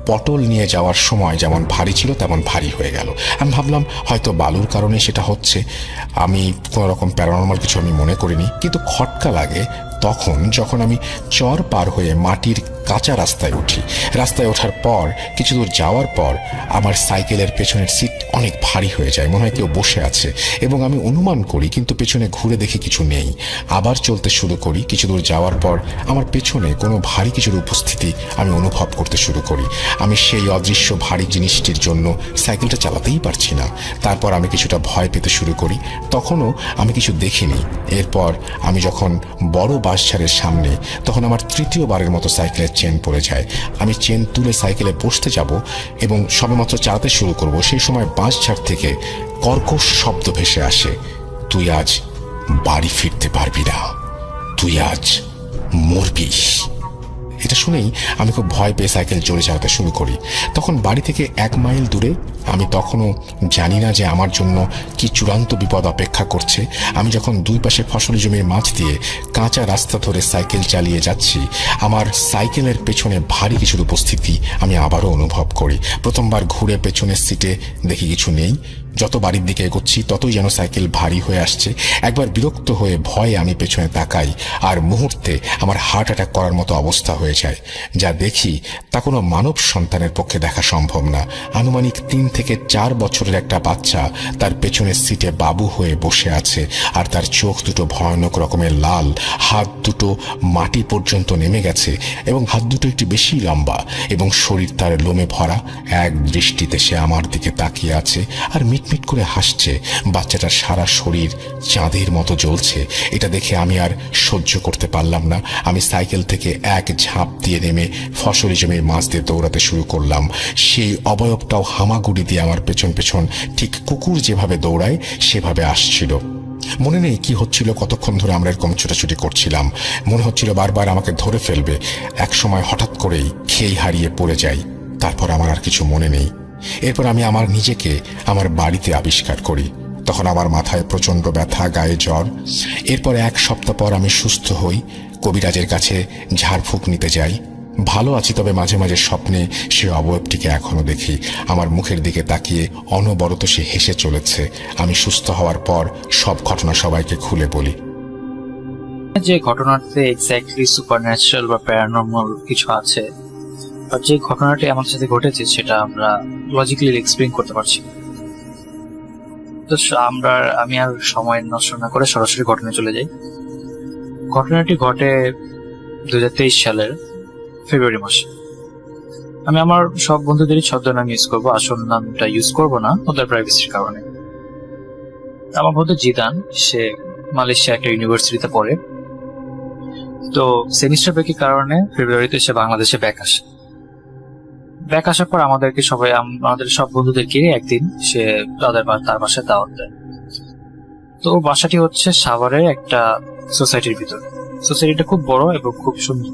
পটল নিয়ে যাওয়ার সময় যেমন ভারী ছিল তেমন ভারী হয়ে গেল। আমি ভাবলাম হয়তো বালুর কারণে সেটা হচ্ছে। আমি কোনো রকম প্যারানর্মাল কিছু আমি মনে করিনি, কিন্তু খটকা লাগে তখন যখন আমি চর পার হয়ে মাটির কাঁচা রাস্তায় উঠি। রাস্তায় ওঠার পর কিছু দূর যাওয়ার পর আমার সাইকেলের পেছনের সিট অনেক ভারী হয়ে যায়, মনে হয় কেউ বসে আছে এবং আমি অনুমান করি, কিন্তু পেছনে ঘুরে দেখি কিছু নেই। আবার চলতে শুরু করি। কিছু দূর যাওয়ার পর আমার পেছনে কোনো ভারী কিছুর উপস্থিতি আমি অনুভব করতে শুরু করি। আমি সেই অদৃশ্য ভারী জিনিসটির জন্য সাইকেলটা চালাতেই পারছি না। তারপর আমি কিছুটা ভয় পেতে শুরু করি। তখনও আমি কিছু দেখিনি। এরপর আমি যখন বড় বাঁশঝাড়ের সামনে, তখন আমার তৃতীয়বারের মতো সাইকেলের চেন পড়ে যায়। আমি চেন তুলে সাইকেলে বসতে যাব এবং সবেমাত্র চালাতে শুরু করব, সেই সময় বাঁশঝাড় থেকে কর্কশ শব্দ ভেসে আসে, তুই আজ বাড়ি ফিরতে পারবি না, তুই আজ মরবি। এটা শুনেই আমি খুব ভয় পেয়ে সাইকেল জোরে চালাতে শুরু করি। তখন বাড়ি থেকে 1 মাইল দূরে। আমি তখনও জানি না যে আমার জন্য কি চূড়ান্ত বিপদ অপেক্ষা করছে। আমি যখন দুই পাশে ফসলি জমির মাঝ দিয়ে কাঁচা রাস্তা ধরে সাইকেল চালিয়ে যাচ্ছি, আমার সাইকেলের পেছনে ভারী কিছুর উপস্থিতি আমি আবারও অনুভব করি। প্রথমবার ঘুরে পেছনের সিটে দেখি কিছু নেই। যত বাড়ির দিকে এগোচ্ছি ততই যেন সাইকেল ভারী হয়ে আসছে। একবার বিরক্ত হয়ে ভয়ে আমি পেছনে তাকাই আর মুহূর্তে আমার হার্ট অ্যাটাক করার মতো অবস্থা হয়ে যায়। যা দেখি তা কোনো মানব সন্তানের পক্ষে দেখা সম্ভব না। আনুমানিক 3 থেকে 4 বছরের একটা বাচ্চা তার পেছনের সিটে বাবু হয়ে বসে আছে আর তার চোখ দুটো ভয়ানক রকমের লাল, হাত দুটো মাটি পর্যন্ত নেমে গেছে এবং হাত দুটো একটু বেশি লম্বা এবং শরীর তার লোমে ভরা। এক দৃষ্টিতে সে আমার দিকে তাকিয়ে আছে আর মিটমিট করে হাসছে। বাচ্চাটার সারা শরীর চাঁদের মতো জ্বলছে। এটা দেখে আমি আর সহ্য করতে পারলাম না। আমি সাইকেল থেকে এক ঝাঁপ দিয়ে নেমে ফসলি জমির মাছ দিয়ে দৌড়াতে শুরু করলাম। সেই অবয়বটাও হামাগুড়ি দিয়ে আমার পেছন পেছন ঠিক কুকুর যেভাবে দৌড়ায় সেভাবে আসছিল। মনে নেই কি হচ্ছিল, কতক্ষণ ধরে আমরা এরকম ছোটাছুটি করছিলাম। মনে হচ্ছিল বারবার আমাকে ধরে ফেলবে। এক সময় হঠাৎ করেই খেই হারিয়ে পড়ে যাই। তারপর আমার আর কিছু মনে নেই। এরপর আমি আমার নিজেকে আমার বাড়িতে আবিষ্কার করি। তখন আমার মাথায় প্রচণ্ড ব্যথা, গায়ে জ্বর। এরপর 1 সপ্তাহ পর আমি সুস্থ হই। কবিরাজের কাছে ঝাড়ফুঁক নিতে যাই। ভালো আছি, তবে মাঝে মাঝে স্বপ্নে সে অবয়বটিকে এখনো দেখি। আমার মুখের দিকে তাকিয়ে অনবরত সে হেসে চলেছে। আমি সুস্থ হওয়ার পর সব ঘটনা সবাইকে খুলে বলি। যে ঘটনাতে এক্স্যাক্টলি সুপারন্যাচারাল বা প্যারানর্মাল কিছু আছে, আর যে ঘটনাটি আমার সাথে ঘটেছে সেটা আমরা লজিক্যালি এক্সপ্লেইন করতে পারছি না। তো আমি আর সময় নষ্ট না করে সরাসরি ঘটনায় চলে যাই। ঘটনাটি ঘটে 2023 সালের ফেব্রুয়ারি মাসে। আমি আমার সব বন্ধুদেরই ছদ্মনাম ইউজ করবো, আসল নামটা ইউজ করবো না ওদের প্রাইভেসির কারণে। আমার বন্ধু জিদান, সে মালয়েশিয়া একটা ইউনিভার্সিটিতে পড়ে। তো সেমিস্টার ব্রেকের কারণে ফেব্রুয়ারিতে সে বাংলাদেশে ব্যাক আসে। ব্যাক আসার পর আমাদের সব বন্ধুদেরকে একদিন সে তার বাসায় দাওয়াত দেয়। তো ওর বাসাটি হচ্ছে সাভারের একটা সোসাইটির ভিতরে। সোসাইটিটা খুব বড় এবং খুব সুন্দর।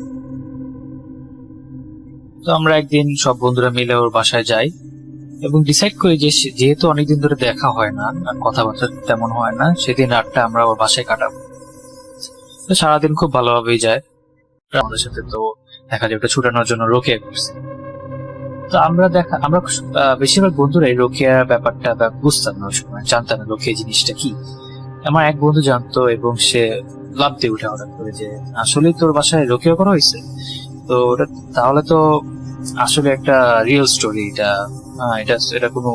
তো আমরা একদিন সব বন্ধুরা মিলে ওর বাসায় যাই এবং ডিসাইড করি যে যেহেতু অনেকদিন ধরে দেখা হয় না আর কথাবার্তা তেমন হয় না, সেদিন রাতটা আমরা ওর বাসায় কাটাবো। তো সারাদিন খুব ভালোভাবেই যায়। আমাদের সাথে তো দেখা যায় ওটা ছুটানোর জন্য রোকেয়া করছে। তো আমরা বেশিরভাগ বন্ধুরা এই রোকেয়া ব্যাপারটা বুঝতাম না, জানতাম না রোকেয়া জিনিসটা কি। আমার এক বন্ধু জানতো এবং সে লাফ দিয়ে উঠে হঠাৎ করে যে আসলে তোর বাসায় রোকেয়া করা হয়েছে। তো তাহলে তো আসলে একটা রিয়েল স্টোরি এটা। এটা এটা কোনো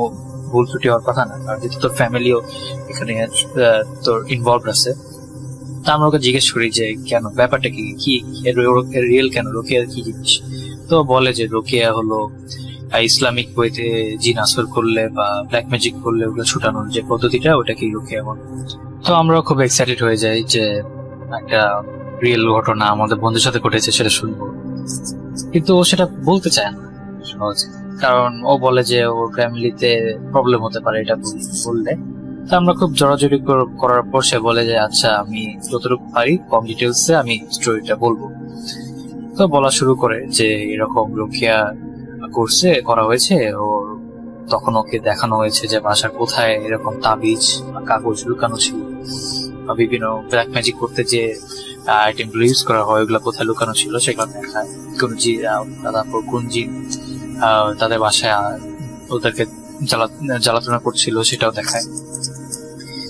ভুল ত্রুটি হওয়ার কথা না, কারণ যেহেতু তোর ফ্যামিলিও এখানে তোর ইনভলভ আছে। তা আমরা ওকে জিজ্ঞেস করি যে কেন, ব্যাপারটা কি কি রিয়েল কেন, রোকেয়া কি জিনিস? তো বলে যে রোকেয়া হলো ইসলামিক বইতে জিন আসর করলে বা ব্ল্যাক ম্যাজিক করলে ওগুলো ছুটানোর যে পদ্ধতিটা, ওটাকেই রোকেয়া বলে। তো আমরা খুব এক্সাইটেড হয়ে যাই যে একটা রিয়েল ঘটনা আমাদের বন্ধুর সাথে ঘটেছে সেটা শুনবো, কিন্তু ও সেটা বলতে চায় না সহজে, কারণ ও বলে যে ওর ফ্যামিলিতে প্রবলেম হতে পারে এটা বললে। তো আমরা খুব জড়াজড়ি করার পর সে বলে যে আচ্ছা আমি যতটুকু পারি কম ডিটেলসে আমি স্টোরিটা বলবো। তো বলা শুরু করে যে এরকম রোকেয়া করা হয়েছে ওর, তখন ওকে দেখানো হয়েছে যে বাসার কোথায় এরকম তাবিজ কাগজ লুকানো ছিল, বা বিভিন্ন ব্ল্যাক ম্যাজিক করতে যে আইটেম গুলো ইউজ করা হয় ওগুলো কোথায় লুকানো ছিল সেগুলো দেখায়। কোন তারপর কোন জিন তাদের বাসায় ওদেরকে জ্বালাতনা করছিল সেটাও দেখায়।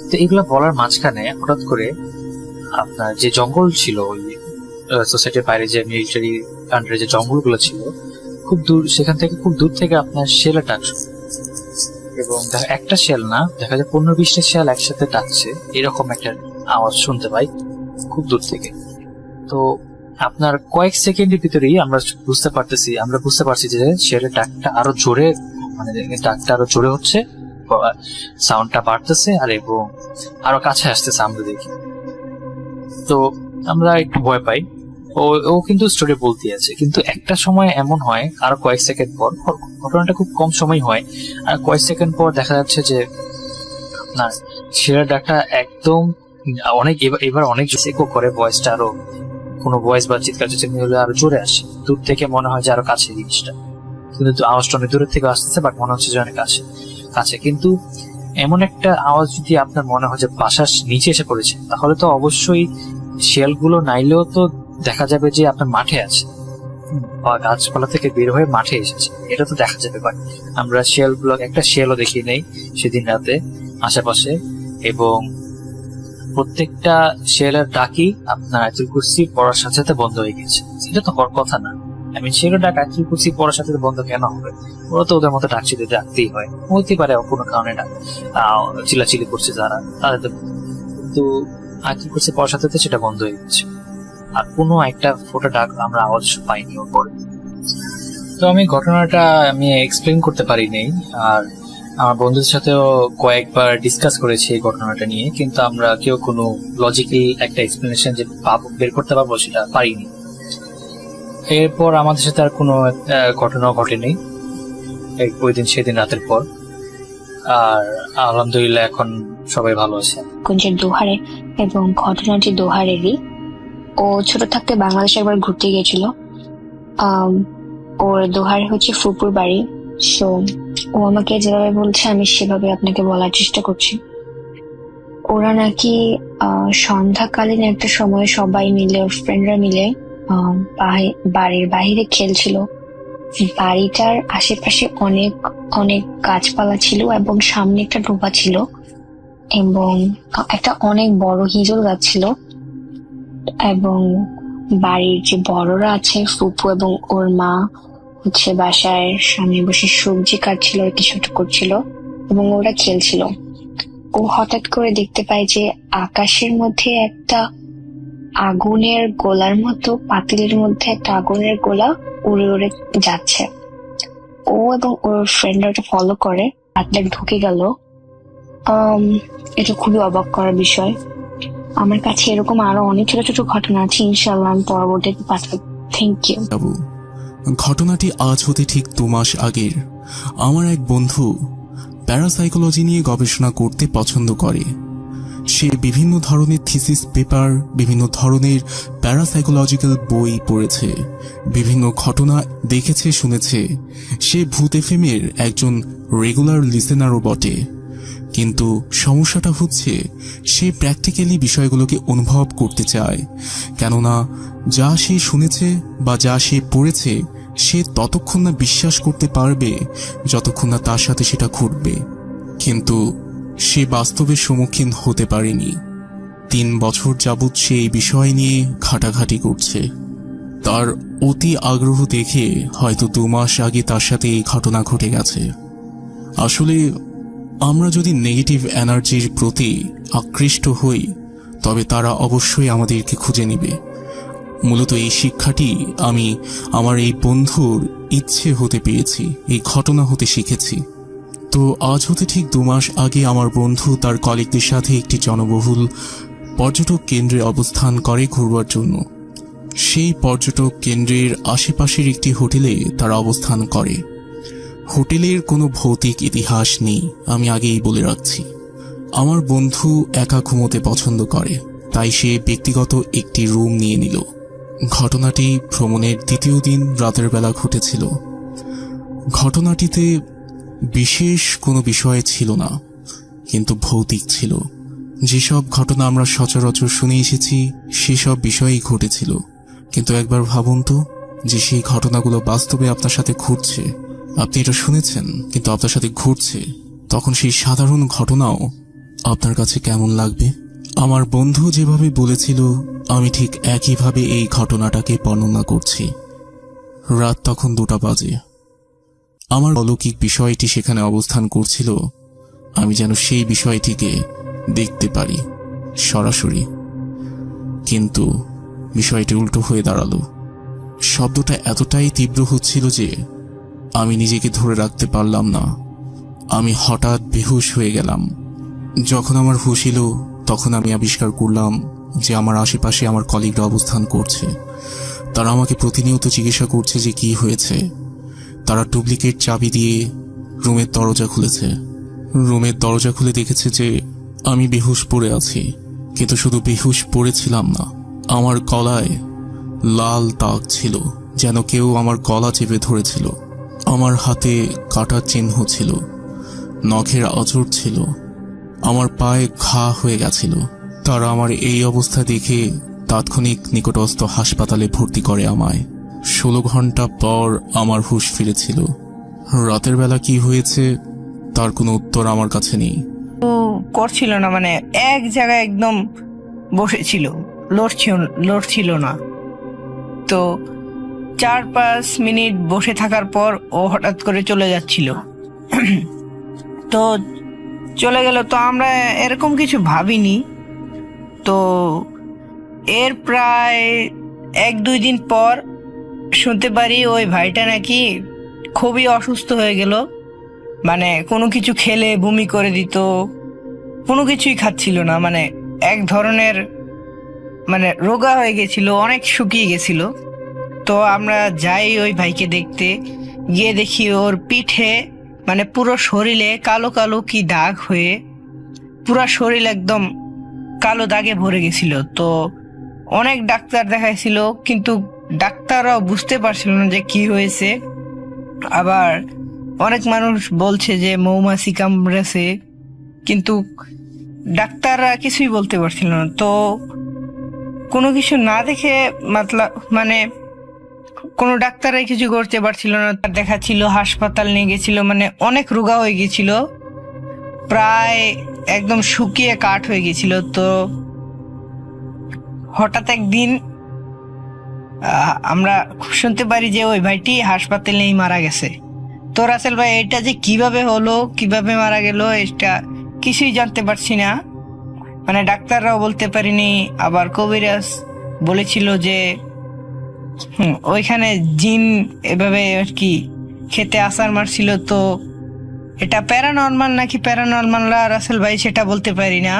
তো এগুলো বলার মাঝখানে হঠাৎ করে আপনার যে জঙ্গল ছিল ওই সোসাইটির বাইরে, যে মিলিটারি আন্ডারে যে জঙ্গলগুলো ছিল খুব দূর, সেখান থেকে খুব দূর থেকে আপনার শেলের ডাক শুনে, এবং একটা শেল না, দেখা যায় 15-20টা শেল একসাথে ডাকছে, এরকম একটা আওয়াজ শুনতে পাই খুব দূর থেকে। তো আপনার কয়েক সেকেন্ডের ভিতরেই আমরা বুঝতে পারছি যে শেলের ডাকটা আরো জোরে, মানে ডাকটা আরো জোরে হচ্ছে, সাউন্ডটা বাড়তেছে আর এবং আরো কাছে আসতেছে আমরা দেখি। তো আমরা একটু ভয় পাই। ও কিন্তু স্টোরি বলতে আছে, কিন্তু একটা সময় এমন হয় আরো কয়েক সেকেন্ড পর, ঘটনাটা খুব কম সময় হয়, আর কয়েক সেকেন্ড পর দেখা যাচ্ছে যে আপনার শেলের ডাকটা একদম অনেক এবার অনেক জোরে করে, ভয়েসটা আরো কোনো ভয়েস বা চিৎকার চেঁচামেচি হলে আরো জোরে আসে, দূর থেকে মনে হয় যে আরো কাছে জিনিসটা, কিন্তু আওয়াজটা অনেক দূরের থেকে আসতেছে, বাট মনে হচ্ছে যে অনেক কাছে। কিন্তু এমন একটা আওয়াজ যদি আপনার মনে হয় যে বাসার নিচে এসে পড়েছে, তাহলে তো অবশ্যই শেলগুলো নাইলেও তো দেখা যাবে যে আপনার মাঠে আছে বা গাছপালা থেকে বের হয়ে মাঠে এসেছে, এটা তো দেখা যাবে। বাট আমরা একটা শেলও দেখি নেই সেদিন রাতে আশেপাশে, এবং প্রত্যেকটা শেলের ডাকি আপনার আয়াতুল কুরসি পড়ার সাথে সাথে বন্ধ হয়ে গেছে। এটা তো হওয়ার কথা না, শেলের ডাক আয়াতুল কুরসি পড়ার সাথে বন্ধ কেন হবে? ওরা তো ওদের মতো ডাকতেই হয়, হতে পারে কোনো কারণে চিল্লাচিল্লি করছে যারা, তাদের তো, কিন্তু আয়াতুল কুরসি পড়ার সাথে সাথে সেটা বন্ধ হয়ে গেছে, আর কোনো একটা ফোটা ডাক আমরা আওয়াজ পাইনি ওর পরে। তো আমি ঘটনাটা এক্সপ্লেন করতে পারিনি, আর আমার বন্ধুদের সাথেও কয়েকবার ডিসকাস করেছি এই ঘটনাটা নিয়ে, কিন্তু আমরা কেউ কোনো লজিক্যাল একটা এক্সপ্লেনেশন যে বের করতে পারবো সেটা পারিনি। এরপর আমাদের সাথে আর কোনো ঘটনা ঘটেনি ওই দিন সেদিন রাতের পর, আর আলহামদুলিল্লাহ এখন সবাই ভালো আছে। কুঞ্জের দোহারে, এবং ঘটনাটি দোহারেরই। ও ছোট থাকতে বাংলাদেশে একবার ঘুরতে গিয়েছিল। ওর দোহারে হচ্ছে ফুপুর বাড়ি। সো ও আমাকে যেভাবে বলছে আমি সেভাবে আপনাকে বলার চেষ্টা করছি। ওরা নাকি সন্ধ্যাকালীন একটা সময় সবাই মিলে, ওর ফ্রেন্ডরা মিলে বাড়ির বাহিরে খেলছিল। বাড়িটার আশেপাশে অনেক অনেক গাছপালা ছিল, এবং সামনে একটা ডোবা ছিল, এবং একটা অনেক বড় হিজল গাছ ছিল। এবং বাড়ির যে বড়রা আছে, ফুপু এবং ওর মা হচ্ছে বাসায় সামনে বসে সবজি কাটছিল আর কিছু করছিল, এবং ওরা খেলছিল। ও হঠাৎ করে দেখতে পায় যে আকাশের মধ্যে একটা আগুনের গোলার মতো, পাতিলের মধ্যে একটা আগুনের গোলা উড়ে উড়ে যাচ্ছে। ও এবং ওর ফ্রেন্ডরা ওটা ফলো করে, পাতলে ঢুকে গেল। এটা খুবই অবাক করার বিষয়। আমার কাছে এরকম আরো অনেক ছোট ছোট ঘটনা আছে, ইনশাআল্লাহ আমি পরবর্তীতে পাঠাবো। Thank you. ঘটনাটি আজ হতে ঠিক 2 মাস আগের। আমার এক বন্ধু প্যারাসাইকোলজি নিয়ে গবেষণা করতে পছন্দ করে। সে বিভিন্ন ধরনের থিসিস পেপার, বিভিন্ন ধরনের প্যারাসাইকোলজিক্যাল বই পড়েছে, বিভিন্ন ঘটনা দেখেছে, শুনেছে। সে ভূত এফএমের একজন রেগুলার লিসেনারও বটে। কিন্তু সমস্যাটা হচ্ছে সে প্র্যাকটিক্যালি বিষয়গুলোকে অনুভব করতে চায়, কেননা যা সে শুনেছে বা যা সে পড়েছে সে ততক্ষণ না বিশ্বাস করতে পারবে যতক্ষণ না তার সাথে সেটা ঘটবে। কিন্তু সে বাস্তবের সম্মুখীন হতে পারেনি। 3 বছর যাবৎ সে এই বিষয় নিয়ে ঘাটাঘাটি করছে। তার অতি আগ্রহ দেখে হয়তো 2 মাস আগে তার সাথে এই ঘটনা ঘটে গেছে। আসলে আমরা যদি নেগেটিভ এনার্জির প্রতি আকৃষ্ট হই তবে তারা অবশ্যই আমাদেরকে খুঁজে নেবে। মূলত এই শিক্ষাটি আমি আমার এই বন্ধুর ইচ্ছে হতে পেয়েছি, এই ঘটনা হতে শিখেছি। তো আজ হতে ঠিক 2 মাস আগে আমার বন্ধু তার কলিগদের সাথে একটি জনবহুল পর্যটক কেন্দ্রে অবস্থান করে ঘুরবার জন্য। সেই পর্যটক কেন্দ্রের আশেপাশের একটি হোটেলে তারা অবস্থান করে। হোটেলের কোনো ভৌতিক ইতিহাস নেই, আমি আগেই বলে রাখছি। আমার বন্ধু একা ঘুমোতে পছন্দ করে, তাই সে ব্যক্তিগত একটি রুম নিয়ে নিল। ঘটনাটি ভ্রমণের 2য় দিন রাতের বেলা ঘটেছিল। ঘটনাটিতে বিশেষ কোনো বিষয় ছিল না, কিন্তু ভৌতিক ছিল। যেসব ঘটনা আমরা সচরাচর শুনে এসেছি সেসব বিষয়ই ঘটেছিল। কিন্তু একবার ভাবুন তো, যে সেই ঘটনাগুলো বাস্তবে আপনার সাথে ঘটছে। আপনি এটা শুনেছেন, কিন্তু আপনার সাথে ঘটছে, তখন সেই সাধারণ ঘটনাও আপনার কাছে কেমন লাগবে? আমার বন্ধু যেভাবে বলেছিল আমি ঠিক একইভাবে এই ঘটনাটাকে বর্ণনা করছি। রাত তখন 2টা বাজে। আমার অলৌকিক বিষয়টি সেখানে অবস্থান করছিল। আমি যেন সেই বিষয়টিকে দেখতে পারি সরাসরি, কিন্তু বিষয়টি উল্টো হয়ে দাঁড়ালো। শব্দটা এতটাই তীব্র হচ্ছিল যে আমি নিজেকে ধরে রাখতে পারলাম না। আমি হঠাৎ বেহুশ হয়ে গেলাম। যখন আমার হুঁশ এলো তখন আমি আবিষ্কার করলাম যে আমার আশেপাশে আমার কলিগরা অবস্থান করছে। তারা আমাকে প্রতিনিয়ত জিজ্ঞাসা করছে যে কি হয়েছে। তারা ডুপ্লিকেট চাবি দিয়ে রুমের দরজা খুলেছে। রুমের দরজা খুলে দেখেছে যে আমি বেহুশ পড়ে আছি। কিন্তু শুধু বেহুশ পড়েছিলাম না, আমার গলায় লাল দাগ ছিল, যেন কেউ আমার গলা চেপে ধরেছিল। আমার হাতে কাটার চিহ্ন ছিল, নখের আঁচড় ছিল, আমার পায়ে ঘা হয়ে গেছিল। তারা আমার এই অবস্থা দেখে তাৎক্ষণিক নিকটস্থ হাসপাতালে ভর্তি করে আমায়। 16 ঘন্টা পর আমার হুঁশ ফিরেছিল। রাতের বেলা কি হয়েছে তার কোনো উত্তর আমার কাছে নেই। তো করছিল না, মানে এক জায়গায় একদম বসেছিল, লড়ছিল না। তো 4-5 মিনিট বসে থাকার পর ও হঠাৎ করে চলে যাচ্ছিল। তো চলে গেল, তো আমরা এরকম কিছু ভাবিনি। তো এর প্রায় 1-2 দিন পর শুনতে পারি ওই ভাইটা নাকি খুবই অসুস্থ হয়ে গেল। মানে কোনো কিছু খেলে বমি করে দিত, কোনো কিছুই খাচ্ছিল না, মানে এক ধরনের মানে রোগা হয়ে গেছিল, অনেক শুকিয়ে গেছিল। তো আমরা যাই ওই ভাইকে দেখতে, গিয়ে দেখি ওর পিঠে মানে পুরো শরীরে কালো কালো কি দাগ হয়ে পুরো শরীর একদম কালো দাগে ভরে গেছিল। তো অনেক ডাক্তার দেখাইছিল, কিন্তু ডাক্তাররাও বুঝতে পারছিল না যে কি হয়েছে। আবার অনেক মানুষ বলছে যে মৌমাছি কামড়েছে, কিন্তু ডাক্তাররা কিছুই বলতে পারছিল না। তো কোনো কিছু না দেখে মানে কোনো ডাক্তাররাই কিছু করতে পারছিল না। তার দেখাচ্ছিল, হাসপাতাল নিয়ে গেছিল, মানে অনেক রোগা হয়ে গেছিল, প্রায় একদম শুকিয়ে কাঠ হয়ে গেছিল। তো হঠাৎ একদিন আমরা শুনতে পারি যে ওই ভাইটি হাসপাতালে নিয়ে মারা গেছে। তো রাসেল ভাই, এটা যে কিভাবে হলো, কিভাবে মারা গেল, এটা কিছুই জানতে পারছি না। মানে ডাক্তাররাও বলতে পারিনি। আবার কবিরাজ বলেছিল যে ওইখানে জিন এভাবে আর কি খেতে আসার মারছিল। তো এটা প্যারানর্মাল নাকি প্যারানর্মাল না রাসেল ভাই, সেটা বলতে পারি না।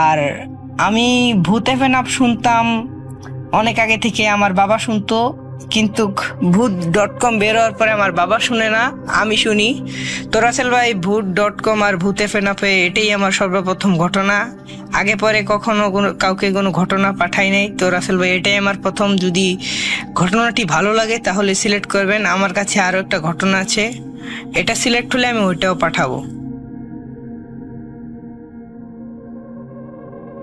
আর আমি ভূতে ফেনাপ শুনতাম অনেক আগে থেকে, আমার বাবা শুনতো, কিন্তু ভূত.com বের হওয়ার পরে আমার বাবা শুনে না, আমি শুনি। তো রাসেল ভাই, ভূত.com আর ভূতে ফেনাপে এটাই আমার সর্বপ্রথম ঘটনা। আগে পরে কখনো কাউকে কোনো ঘটনা পাঠাই নাই। তো রাসেল ভাই, এটাই আমার প্রথম। যদি ঘটনাটি ভালো লাগে তাহলে সিলেক্ট করবেন। আমার কাছে আরো একটা ঘটনা আছে, এটা সিলেক্ট হলে আমি ওইটাও পাঠাবো।